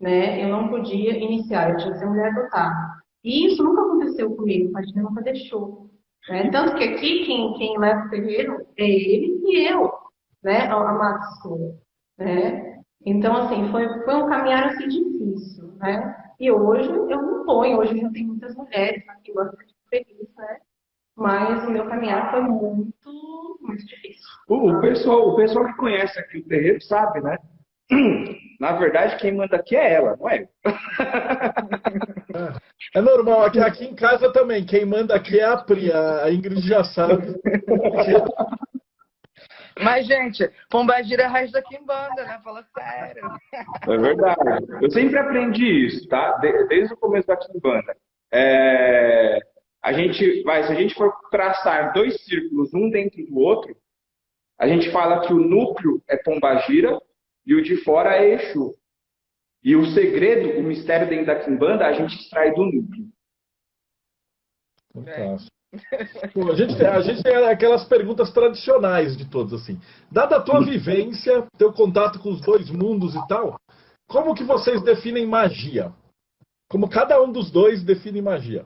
Né? Eu não podia iniciar, eu tinha que ser mulher dotada. E isso nunca aconteceu comigo, a gente nunca deixou. Né? Tanto que aqui quem leva o terreiro é ele e eu, né? A Matsu, né? Então, assim, foi um caminhar assim, difícil, né? E hoje eu não ponho, hoje já tem muitas mulheres aqui, eu fico feliz, né? Mas o meu caminhar foi muito, muito difícil. O pessoal que conhece aqui o terreiro sabe, né? Na verdade, quem manda aqui é ela, não é eu. É normal, aqui em casa também. Quem manda aqui é a Pri, a Ingrid já sabe. Mas, gente, Pombagira é raiz da Quimbanda, né? Fala sério. É verdade. Eu sempre aprendi isso, tá? Desde o começo da Quimbanda. Se a gente for traçar dois círculos, um dentro do outro, a gente fala que o núcleo é Pombagira e o de fora é Exu. E o segredo, o mistério dentro da Quimbanda, a gente extrai do núcleo. Fantástico. Bom, a gente tem aquelas perguntas tradicionais de todos, assim. Dada a tua vivência, teu contato com os dois mundos e tal, como que vocês definem magia? Como cada um dos dois define magia?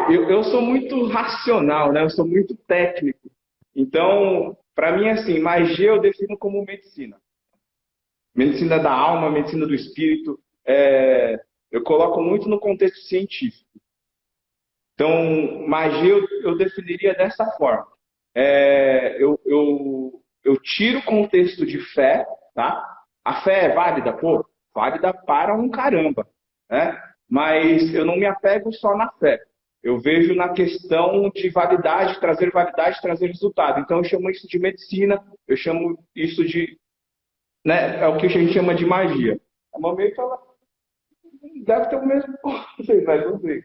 Eu sou muito racional, né? Eu sou muito técnico. Então, para mim, assim, magia eu defino como medicina. Medicina da alma, medicina do espírito. Eu coloco muito no contexto científico. Então, magia eu definiria dessa forma. Eu tiro o contexto de fé, tá? A fé é válida? Pô, válida para um caramba, né? Mas eu não me apego só na fé. Eu vejo na questão de validade, trazer resultado. Então, eu chamo isso de medicina, eu chamo isso de, né, é o que a gente chama de magia. A mamãe fala, deve ter o mesmo conceito, mas não sei.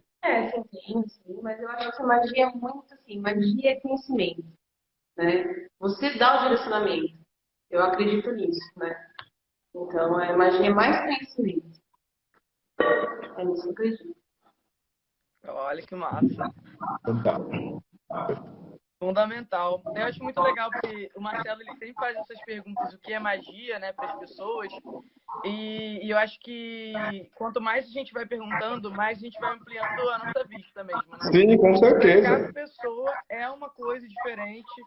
Sim, mas eu acho que a magia é muito assim, magia é conhecimento, né? Você dá o direcionamento. Eu acredito nisso, né? Então, magia é mais conhecimento. É nisso que eu acredito. Olha que massa. Então, Fundamental. Eu acho muito legal porque o Marcelo ele sempre faz essas perguntas, o que é magia, né, para as pessoas. E eu acho que quanto mais a gente vai perguntando, mais a gente vai ampliando a nossa vista mesmo, né? sim, com Cada certeza. pessoa é uma coisa diferente.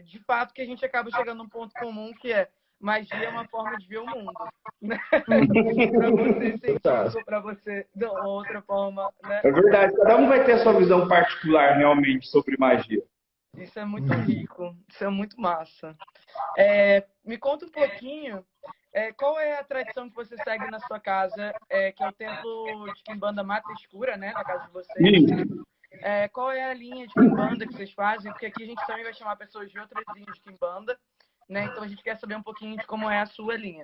De fato que a gente acaba chegando num ponto comum que é magia é uma forma de ver o mundo, né? Para você científico, para você de outra forma, né? É verdade, cada um vai ter a sua visão particular realmente sobre magia. Isso é muito rico, isso é muito massa. Me conta um pouquinho, qual é a tradição que você segue na sua casa, que é o templo de Quimbanda Mata Escura, né, na casa de vocês. Isso. Qual é a linha de Quimbanda que vocês fazem? Porque aqui a gente também vai chamar pessoas de outras linhas de Quimbanda, né? Então a gente quer saber um pouquinho de como é a sua linha.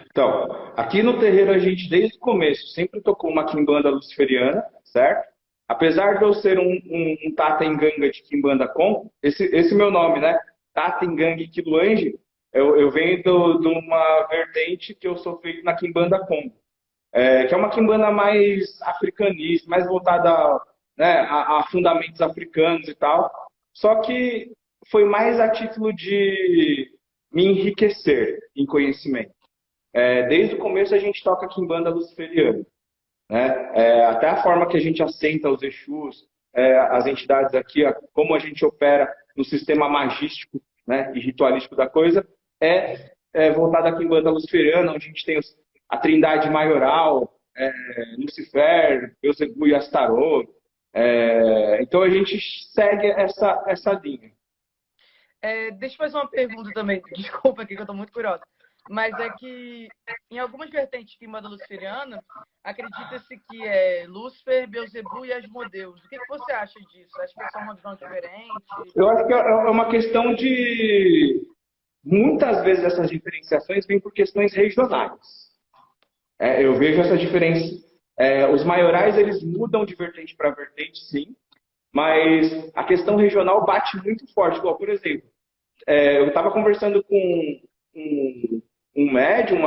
Então, aqui no terreiro a gente, desde o começo, sempre tocou uma quimbanda luciferiana, certo? Apesar de eu ser um Tata Nganga de Quimbanda Com, esse meu nome, né? Tata Nganga Quiluange, eu venho de uma vertente que eu sou feito na Quimbanda Com, que é uma Quimbanda mais africanista, mais voltada, né, a fundamentos africanos e tal. Só que foi mais a título de me enriquecer em conhecimento. Desde o começo a gente toca Quimbanda luciferiana, né? Até a forma que a gente assenta os Exus, as entidades aqui, como a gente opera no sistema magístico, né, e ritualístico da coisa, voltada à Quimbanda luciferiana, onde a gente tem a trindade maioral, Lucifer, Beelzebub e Astaroth. Então a gente segue essa linha. Deixa eu fazer uma pergunta também, desculpa aqui que eu estou muito curiosa. Mas é que em algumas vertentes de Quimbanda luciferiana, acredita-se que é Lúcifer, Beelzebub e Asmodeus. O que você acha disso? Acha que é só uma visão diferente? Eu acho que é uma questão de... Muitas vezes essas diferenciações vêm por questões regionais. Eu vejo essa diferença. Os maiorais, eles mudam de vertente para vertente, sim. Mas a questão regional bate muito forte. Igual, por exemplo, eu estava conversando com um médium,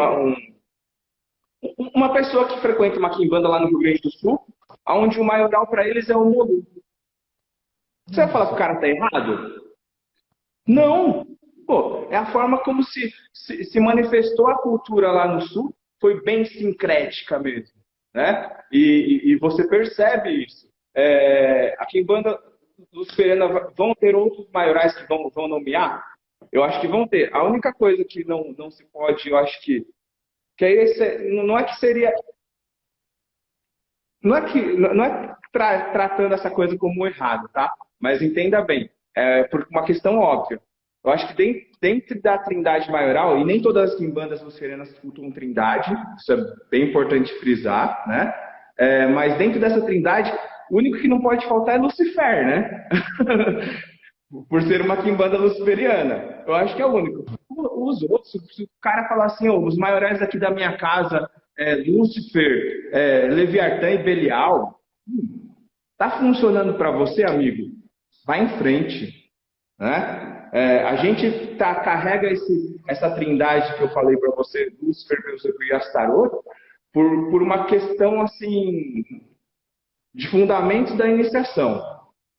uma pessoa que frequenta uma quimbanda lá no Rio Grande do Sul, onde o maioral para eles é o Molu. Você vai falar que o cara tá errado? Não! Pô, é a forma como se manifestou a cultura lá no Sul, foi bem sincrética mesmo, né? E você percebe isso. A quimbanda luciferiana vão ter outros maiorais que vão nomear? Eu acho que vão ter. A única coisa que não se pode, eu acho que não é que seria... Não é tratando essa coisa como errado, tá? Mas entenda bem, por uma questão óbvia. Eu acho que dentro da trindade maioral, e nem todas as quimbandas luciferianas cultuam trindade, isso é bem importante frisar, né? Mas dentro dessa trindade, o único que não pode faltar é Lucifer, né? Por ser uma quimbanda luciferiana. Eu acho que é o único. Os outros, se o cara falar assim, os maiorais aqui da minha casa, Lúcifer, Leviatã e Belial, tá funcionando para você, amigo? Vai em frente, né? A gente carrega essa trindade que eu falei para você, Lúcifer, Beelzebub e Astaroth, por uma questão assim de fundamentos da iniciação.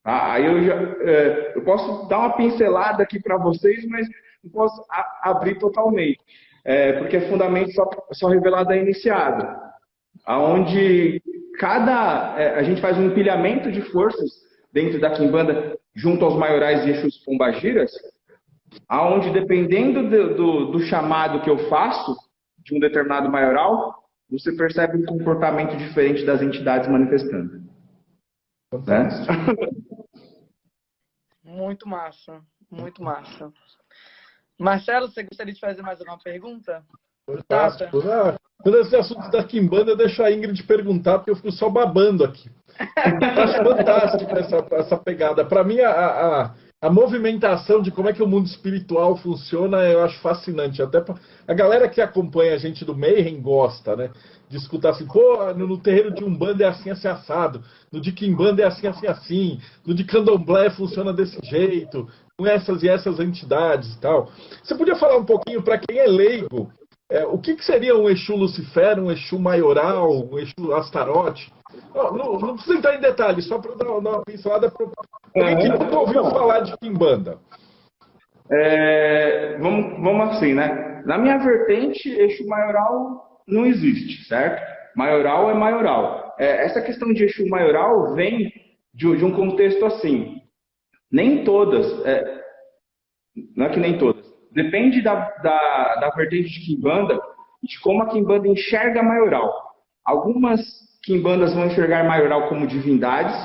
Aí eu posso dar uma pincelada aqui para vocês, mas não posso abrir totalmente, porque é fundamento só revelado a iniciado, aonde a gente faz um empilhamento de forças dentro da quimbanda junto aos maiorais e Exus pombagiras, aonde dependendo do chamado que eu faço de um determinado maioral, você percebe um comportamento diferente das entidades manifestando. Né? Muito massa, muito massa. Marcelo, você gostaria de fazer mais alguma pergunta? Fantástico. Quando esse assunto da quimbanda, deixa a Ingrid perguntar, porque eu fico só babando aqui. Eu acho fantástico essa pegada. Para mim, a movimentação de como é que o mundo espiritual funciona, eu acho fascinante. Até a galera que acompanha a gente do Mayhem gosta, né? De escutar assim, pô, no terreiro de Umbanda é assim, assim, assado. No de Quimbanda é assim, assim, assim. No de Candomblé funciona desse jeito. Com essas e essas entidades e tal. Você podia falar um pouquinho, para quem é leigo, o que seria um Exu Lucifer, um Exu Maioral, um Exu Astarote? Não precisa entrar em detalhes, só para dar uma pincelada para alguém que nunca ouviu falar de Quimbanda. Vamos assim, né? Na minha vertente, Exu Maioral não existe, certo? Maioral é maioral. Essa questão de Exu Maioral vem de um contexto assim. Nem todas, não é que nem todas, depende da vertente de Quimbanda e de como a Quimbanda enxerga a maioral. Algumas Quimbandas vão enxergar maioral como divindades,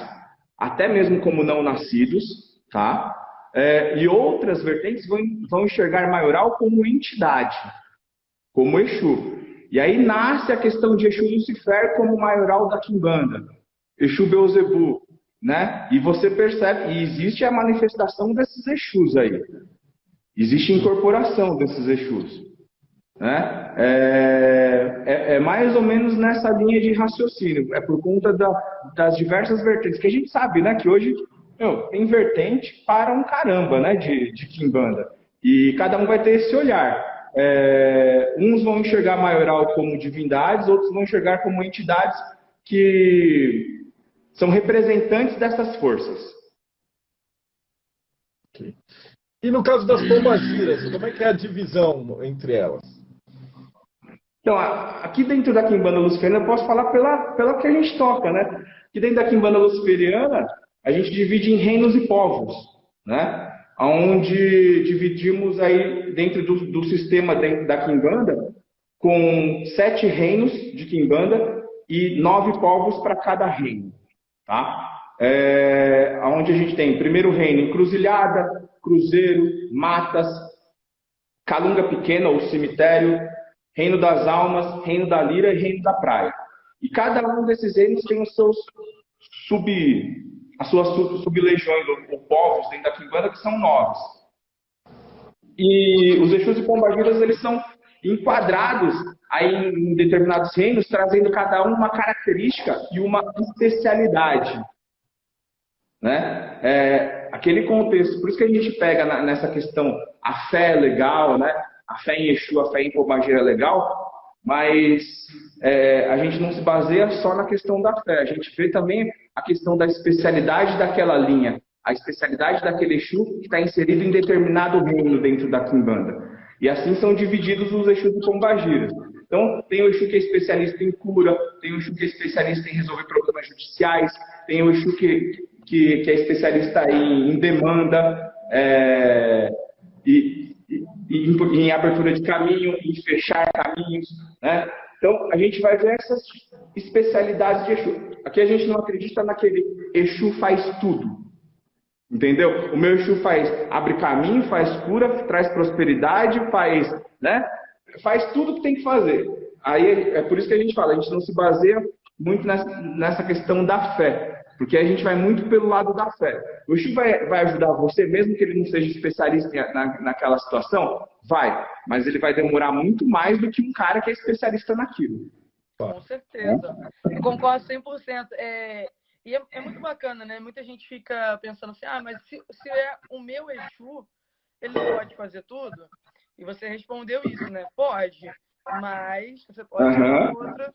até mesmo como não nascidos, tá? E outras vertentes vão enxergar maioral como entidade, como Exu. E aí nasce a questão de Exu Lucifer como maioral da Quimbanda, Exu Beelzebub, né? E você percebe, e existe a manifestação desses Exus aí. Existe incorporação desses Exus. Né? É mais ou menos nessa linha de raciocínio. É por conta das diversas vertentes. Que a gente sabe, né? Que hoje tem vertente para um caramba, né? De Quimbanda. E cada um vai ter esse olhar. Uns vão enxergar maioral como divindades, outros vão enxergar como entidades que são representantes dessas forças. Okay. E no caso das pombagiras, como é que é a divisão entre elas? Então, aqui dentro da Quimbanda Luciferiana, eu posso falar pela que a gente toca, né? Aqui dentro da Quimbanda Luciferiana, a gente divide em reinos e povos, né? Onde dividimos aí dentro do sistema dentro da Quimbanda com 7 reinos de Quimbanda e 9 povos para cada reino. Tá? Onde a gente tem primeiro reino, encruzilhada, cruzeiro, matas, calunga pequena ou cemitério, reino das almas, reino da lira e reino da praia. E cada um desses reinos tem as suas sub-legiões ou povos dentro da Quimbanda, que são 9. E os Exus e Pombagiras, eles são enquadrados aí em determinados reinos, trazendo cada um uma característica e uma especialidade. Né? Aquele contexto, por isso que a gente pega nessa questão, a fé é legal, né? A fé em Exu, a fé em Pombagira é legal, mas a gente não se baseia só na questão da fé, a gente vê também a questão da especialidade daquela linha, a especialidade daquele Exu que está inserido em determinado reino dentro da Quimbanda. E assim são divididos os Exus e Pombagiras. Então, tem o Exu que é especialista em cura, tem o Exu que é especialista em resolver problemas judiciais, tem o Exu que é especialista em demanda, e em abertura de caminho, em fechar caminhos. Né? Então, a gente vai ver essas especialidades de Exu. Aqui a gente não acredita naquele Exu faz tudo. Entendeu? O meu Exu abre caminho, faz cura, traz prosperidade, faz tudo que tem que fazer. Aí é por isso que a gente fala, a gente não se baseia muito nessa questão da fé, porque a gente vai muito pelo lado da fé. O Exu vai ajudar você, mesmo que ele não seja especialista naquela situação? Vai, mas ele vai demorar muito mais do que um cara que é especialista naquilo. Com certeza. Eu concordo 100%. E é muito bacana, né? Muita gente fica pensando assim, mas se é o meu Exu, ele não pode fazer tudo? E você respondeu isso, né? Pode, mas você pode usar outra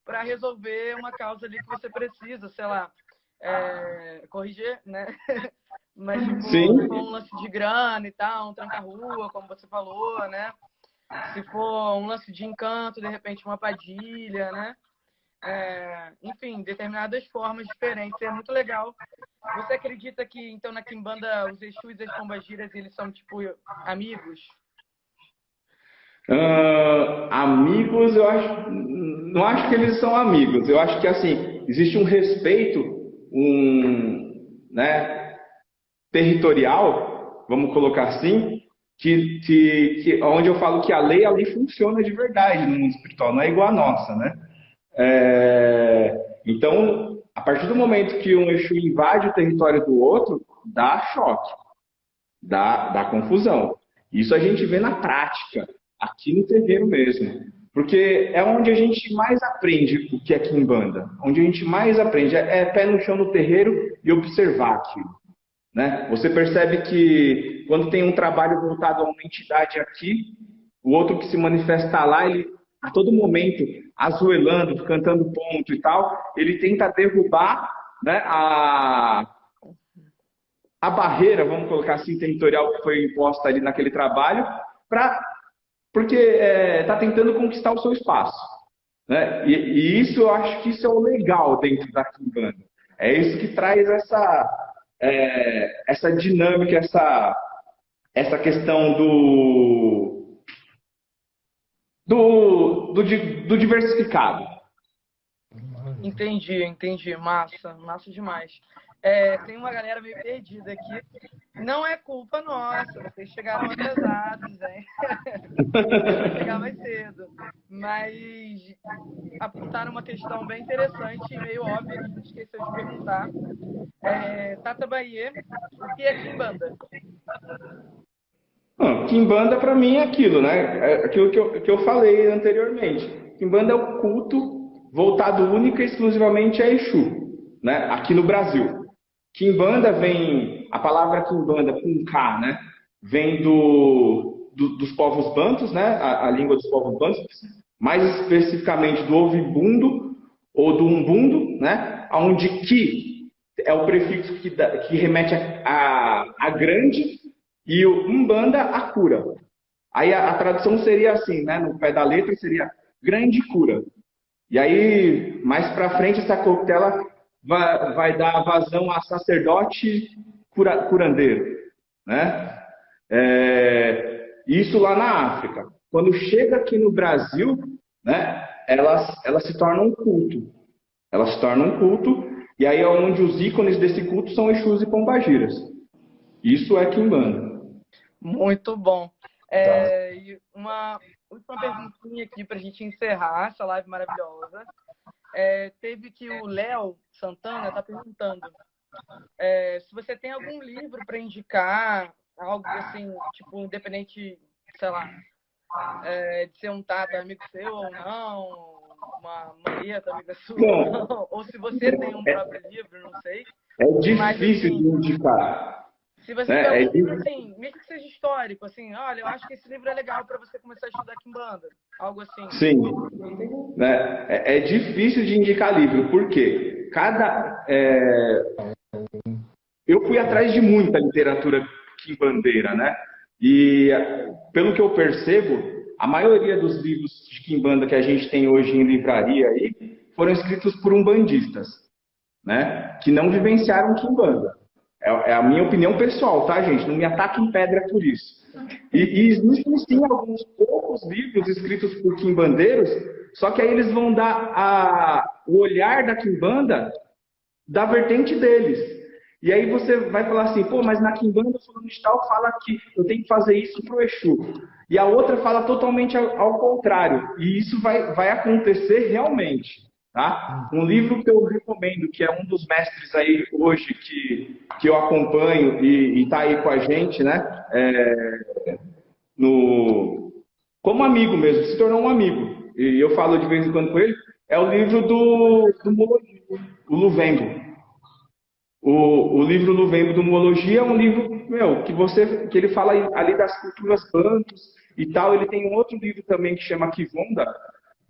para resolver uma causa ali que você precisa, sei lá, corrigir, né? Mas, tipo, se for um lance de grana e tal, um tranca-rua, como você falou, né? Se for um lance de encanto, de repente uma padilha, né? enfim, determinadas formas diferentes. É muito legal. Você acredita que, então, na Quimbanda, os Exus e as Pombagiras, eles são, tipo, amigos? Amigos, eu acho, não acho que eles são amigos. Eu acho que assim existe um respeito, né, territorial, vamos colocar assim, onde eu falo que a lei funciona de verdade no mundo espiritual, não é igual a nossa, né? Então, a partir do momento que um Exu invade o território do outro, dá choque, dá confusão. Isso a gente vê na prática, aqui no terreiro mesmo. Porque é onde a gente mais aprende o que é Quimbanda. Onde a gente mais aprende é pé no chão no terreiro e observar aquilo. Né? Você percebe que quando tem um trabalho voltado a uma entidade aqui, o outro que se manifesta lá, ele a todo momento, azuelando, cantando ponto e tal, ele tenta derrubar, né, a barreira, vamos colocar assim, territorial que foi imposta ali naquele trabalho, porque está tentando conquistar o seu espaço. Né? E isso, eu acho que isso é o legal dentro da Quimbanda. É isso que traz essa dinâmica, essa questão do diversificado. Entendi. Massa demais. Tem uma galera meio perdida aqui. Não é culpa nossa, vocês chegaram atrasados, hein? Chegar mais cedo. Mas apontaram uma questão bem interessante e meio óbvia que a gente esqueceu de perguntar. Tata Bahia, o que é Quimbanda? Quimbanda para mim é aquilo, né? É aquilo que eu falei anteriormente. Quimbanda é o culto voltado única e exclusivamente a Exu, né? Aqui no Brasil. Quimbanda a palavra Quimbanda com K, né? Vem dos povos bantus, né? A língua dos povos bantus, mais especificamente do Ovibundo ou do Umbundo, né? Onde Ki é o prefixo que remete a grande e o Umbanda a cura. Aí a tradução seria assim, né? No pé da letra seria grande cura. E aí, mais para frente, essa coquetela vai dar vazão a sacerdote curandeiro, né? Isso lá na África. Quando chega aqui no Brasil, né? Ela se torna um culto. Ela se torna um culto, e aí é onde os ícones desse culto são Exus e Pombagiras. Isso é Quimbanda. Muito bom. E uma última perguntinha aqui para a gente encerrar essa live maravilhosa. Teve que o Léo Santana está perguntando se você tem algum livro para indicar, algo assim, tipo, independente, sei lá, de ser um Tata amigo seu ou não, uma Marieta amiga sua, ou se você tem um próprio livro, não sei. É difícil mas, assim, de indicar. Se você tem algum livro, assim, mesmo que seja histórico, assim, olha, eu acho que esse livro é legal para você começar a estudar Quimbanda, algo assim. Sim. É difícil de indicar livro, porque eu fui atrás de muita literatura quimbandeira, né? E, pelo que eu percebo, a maioria dos livros de Quimbanda que a gente tem hoje em livraria aí foram escritos por umbandistas, né? Que não vivenciaram Quimbanda. É a minha opinião pessoal, tá, gente? Não me ataque em pedra por isso. E existem, sim, alguns poucos livros escritos por quimbandeiros, só que aí eles vão dar o olhar da Quimbanda da vertente deles. E aí você vai falar assim, pô, mas na Quimbanda fulano de tal fala que eu tenho que fazer isso pro Exu. E a outra fala totalmente ao contrário. E isso vai acontecer realmente. Tá? Um livro que eu recomendo, que é um dos mestres aí hoje que eu acompanho e está aí com a gente, né? Como amigo mesmo, se tornou um amigo. E eu falo de vez em quando com ele, é o livro do o Luvembo. O livro Luvembo do Muologia é um livro, que ele fala ali das culturas bantus e tal. Ele tem um outro livro também que chama Kivonda,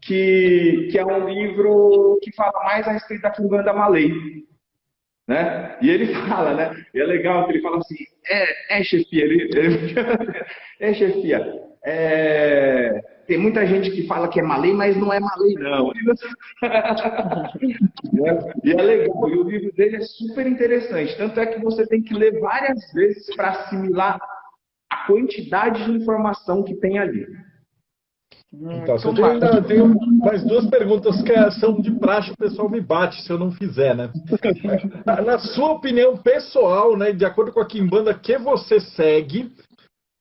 que é um livro que fala mais a respeito da Quimbanda Malay, né? E ele fala, né? E é legal que ele fala assim, chefia, chefia, tem muita gente que fala que é malê, mas não é malê, não. E é legal, e o livro dele é super interessante. Tanto é que você tem que ler várias vezes para assimilar a quantidade de informação que tem ali. Então, eu tenho mais duas perguntas que são de praxe, o pessoal me bate se eu não fizer, né? Na sua opinião pessoal, né, de acordo com a Quimbanda que você segue,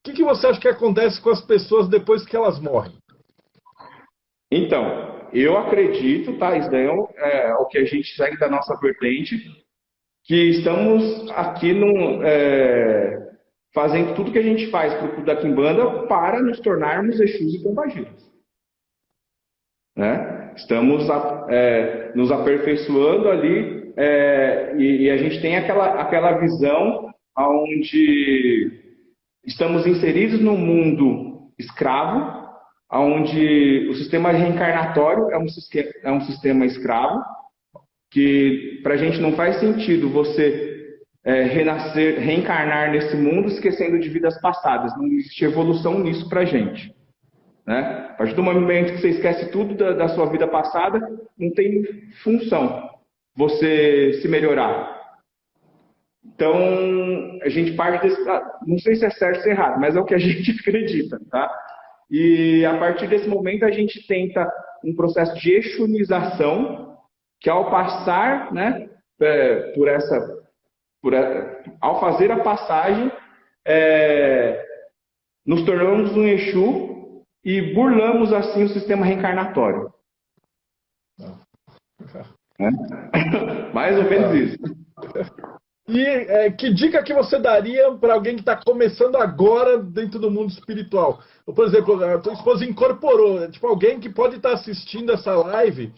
o que você acha que acontece com as pessoas depois que elas morrem? Então, eu acredito, tá? Isso daí é o que a gente segue da nossa vertente, que estamos aqui fazendo tudo que a gente faz para o culto da Quimbanda para nos tornarmos Exus e Pombagiras. Né? Estamos nos aperfeiçoando ali e a gente tem aquela visão onde estamos inseridos no mundo escravo, onde o sistema reencarnatório é um sistema escravo, que para a gente não faz sentido você renascer, reencarnar nesse mundo esquecendo de vidas passadas. Não existe evolução nisso para a gente. Né? A partir do momento que você esquece tudo da sua vida passada, não tem função você se melhorar. Então, a gente parte desse... Não sei se é certo ou se é errado, mas é o que a gente acredita. Tá? E a partir desse momento a gente tenta um processo de exunização, que ao passar, né, ao fazer a passagem, nos tornamos um Exu e burlamos assim o sistema reencarnatório. Mais ou menos isso. E que dica que você daria para alguém que está começando agora dentro do mundo espiritual? Por exemplo, a tua esposa incorporou, tipo, alguém que pode estar assistindo essa live,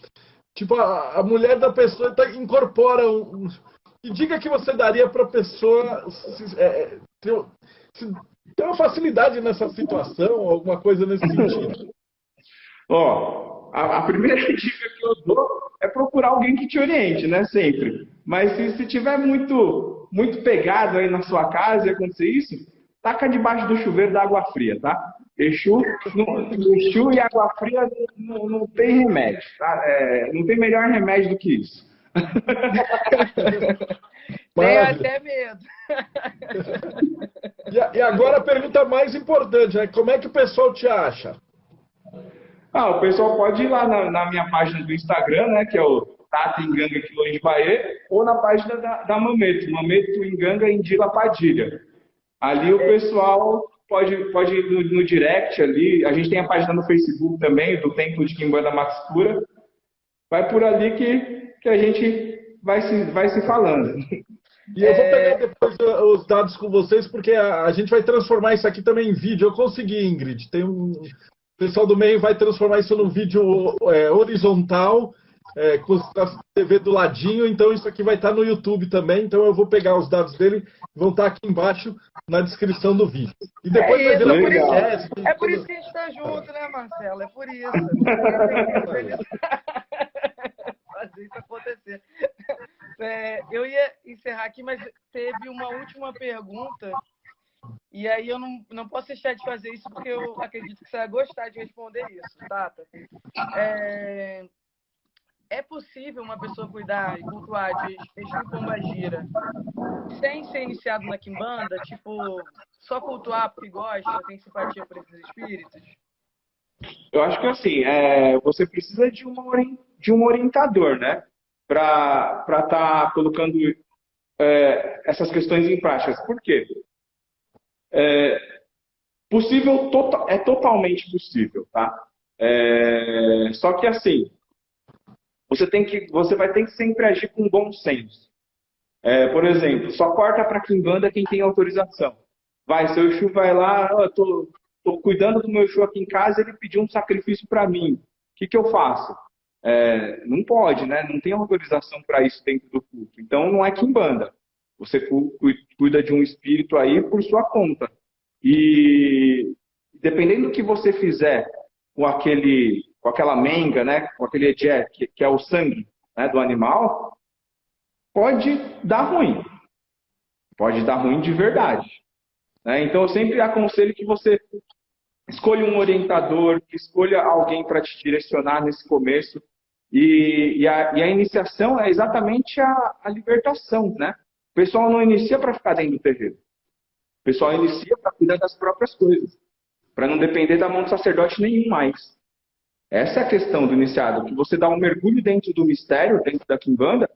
tipo, a mulher da pessoa incorpora que dica que você daria para a pessoa ter uma facilidade nessa situação, alguma coisa nesse sentido? A primeira dica que eu dou é procurar alguém que te oriente, né? Sempre. Mas se tiver muito pegado aí na sua casa e acontecer isso, taca debaixo do chuveiro da água fria, tá? Exu e água fria não tem remédio, tá? Não tem melhor remédio do que isso. Tenho até medo. E agora a pergunta mais importante, né? Como é que o pessoal te acha? O pessoal pode ir lá na minha página do Instagram, né? Que é o Tata Inganga Quilões de Bahia, ou na página da Mameto Inganga Indila Padilha. Ali o pessoal pode ir no direct ali. A gente tem a página no Facebook também, do Templo de Quimbanda Max Cura. Vai por ali que a gente vai se falando. E eu vou pegar depois os dados com vocês, porque a gente vai transformar isso aqui também em vídeo. Eu consegui, Ingrid. O pessoal do meio vai transformar isso num vídeo horizontal, com a TV do ladinho. Então isso aqui vai estar no YouTube também. Então eu vou pegar os dados dele, vão estar aqui embaixo na descrição do vídeo. E depois vai vir na podcast. É por isso que a gente está junto, né, Marcelo? É por isso. Fazer isso acontecer. Eu ia encerrar aqui, mas teve uma última pergunta, e aí eu não posso deixar de fazer isso, porque eu acredito que você vai gostar de responder isso, Tata. É possível uma pessoa cuidar e cultuar de Exu e Pombagira sem ser iniciado na Quimbanda? Tipo, só cultuar porque gosta, tem simpatia por esses espíritos? Eu acho que assim, você precisa de um orientador, né? Para estar colocando essas questões em prática. Por quê? Possível, totalmente possível, tá? Só que assim, você vai ter que sempre agir com bom senso. Por exemplo, só corta para Quimbanda quem tem autorização. Seu Exu vai lá, eu tô cuidando do meu Exu aqui em casa, ele pediu um sacrifício para mim. O que eu faço? Não pode, né? Não tem autorização para isso dentro do culto. Então não é Quimbanda. Você cuida de um espírito aí por sua conta. E dependendo do que você fizer com aquela menga, né? Com aquele ejé, que é o sangue, né, do animal, pode dar ruim. Pode dar ruim de verdade. Né? Então eu sempre aconselho que você escolha um orientador, escolha alguém para te direcionar nesse começo. E a iniciação é exatamente a libertação, né? O pessoal não inicia para ficar dentro do terreiro. O pessoal inicia para cuidar das próprias coisas, para não depender da mão do sacerdote nenhum mais. Essa é a questão do iniciado, que você dá um mergulho dentro do mistério, dentro da quimbanda,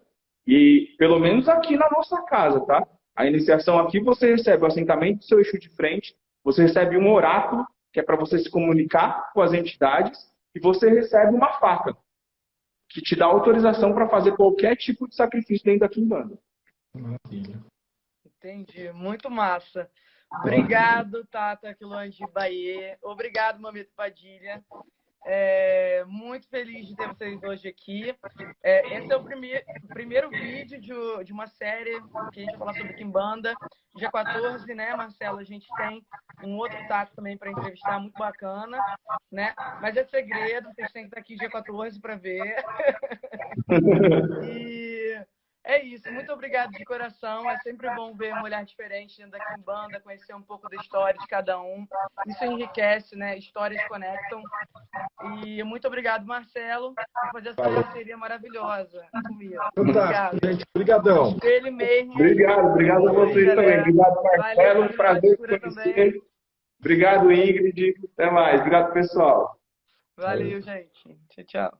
e pelo menos aqui na nossa casa, tá? A iniciação aqui você recebe o assentamento do seu eixo de frente, você recebe um oráculo, que é para você se comunicar com as entidades, e você recebe uma faca, que te dá autorização para fazer qualquer tipo de sacrifício dentro da quimbanda. Maravilha. Entendi, muito massa. Obrigado, Tata Quilões de Bahia. Obrigado, Mamito Padilha. Muito feliz de ter vocês hoje aqui. Esse é o primeiro vídeo de uma série que a gente vai falar sobre Quimbanda. Dia 14, né, Marcelo? A gente tem um outro Tato também para entrevistar, muito bacana, né? Mas é segredo, vocês têm que estar aqui dia 14 para ver. E é isso, muito obrigado de coração. É sempre bom ver um olhar diferente dentro da Quimbanda, conhecer um pouco da história de cada um. Isso enriquece, né? Histórias conectam. E muito obrigado, Marcelo, por fazer essa parceria maravilhosa comigo. Fantástico, gente. Obrigadão. Ele mesmo. Obrigado a vocês também. Obrigado, Marcelo. Valeu, Prazer Cura te conhecer. Obrigado, Ingrid. Até mais. Obrigado, pessoal. Valeu, gente. Tchau, tchau.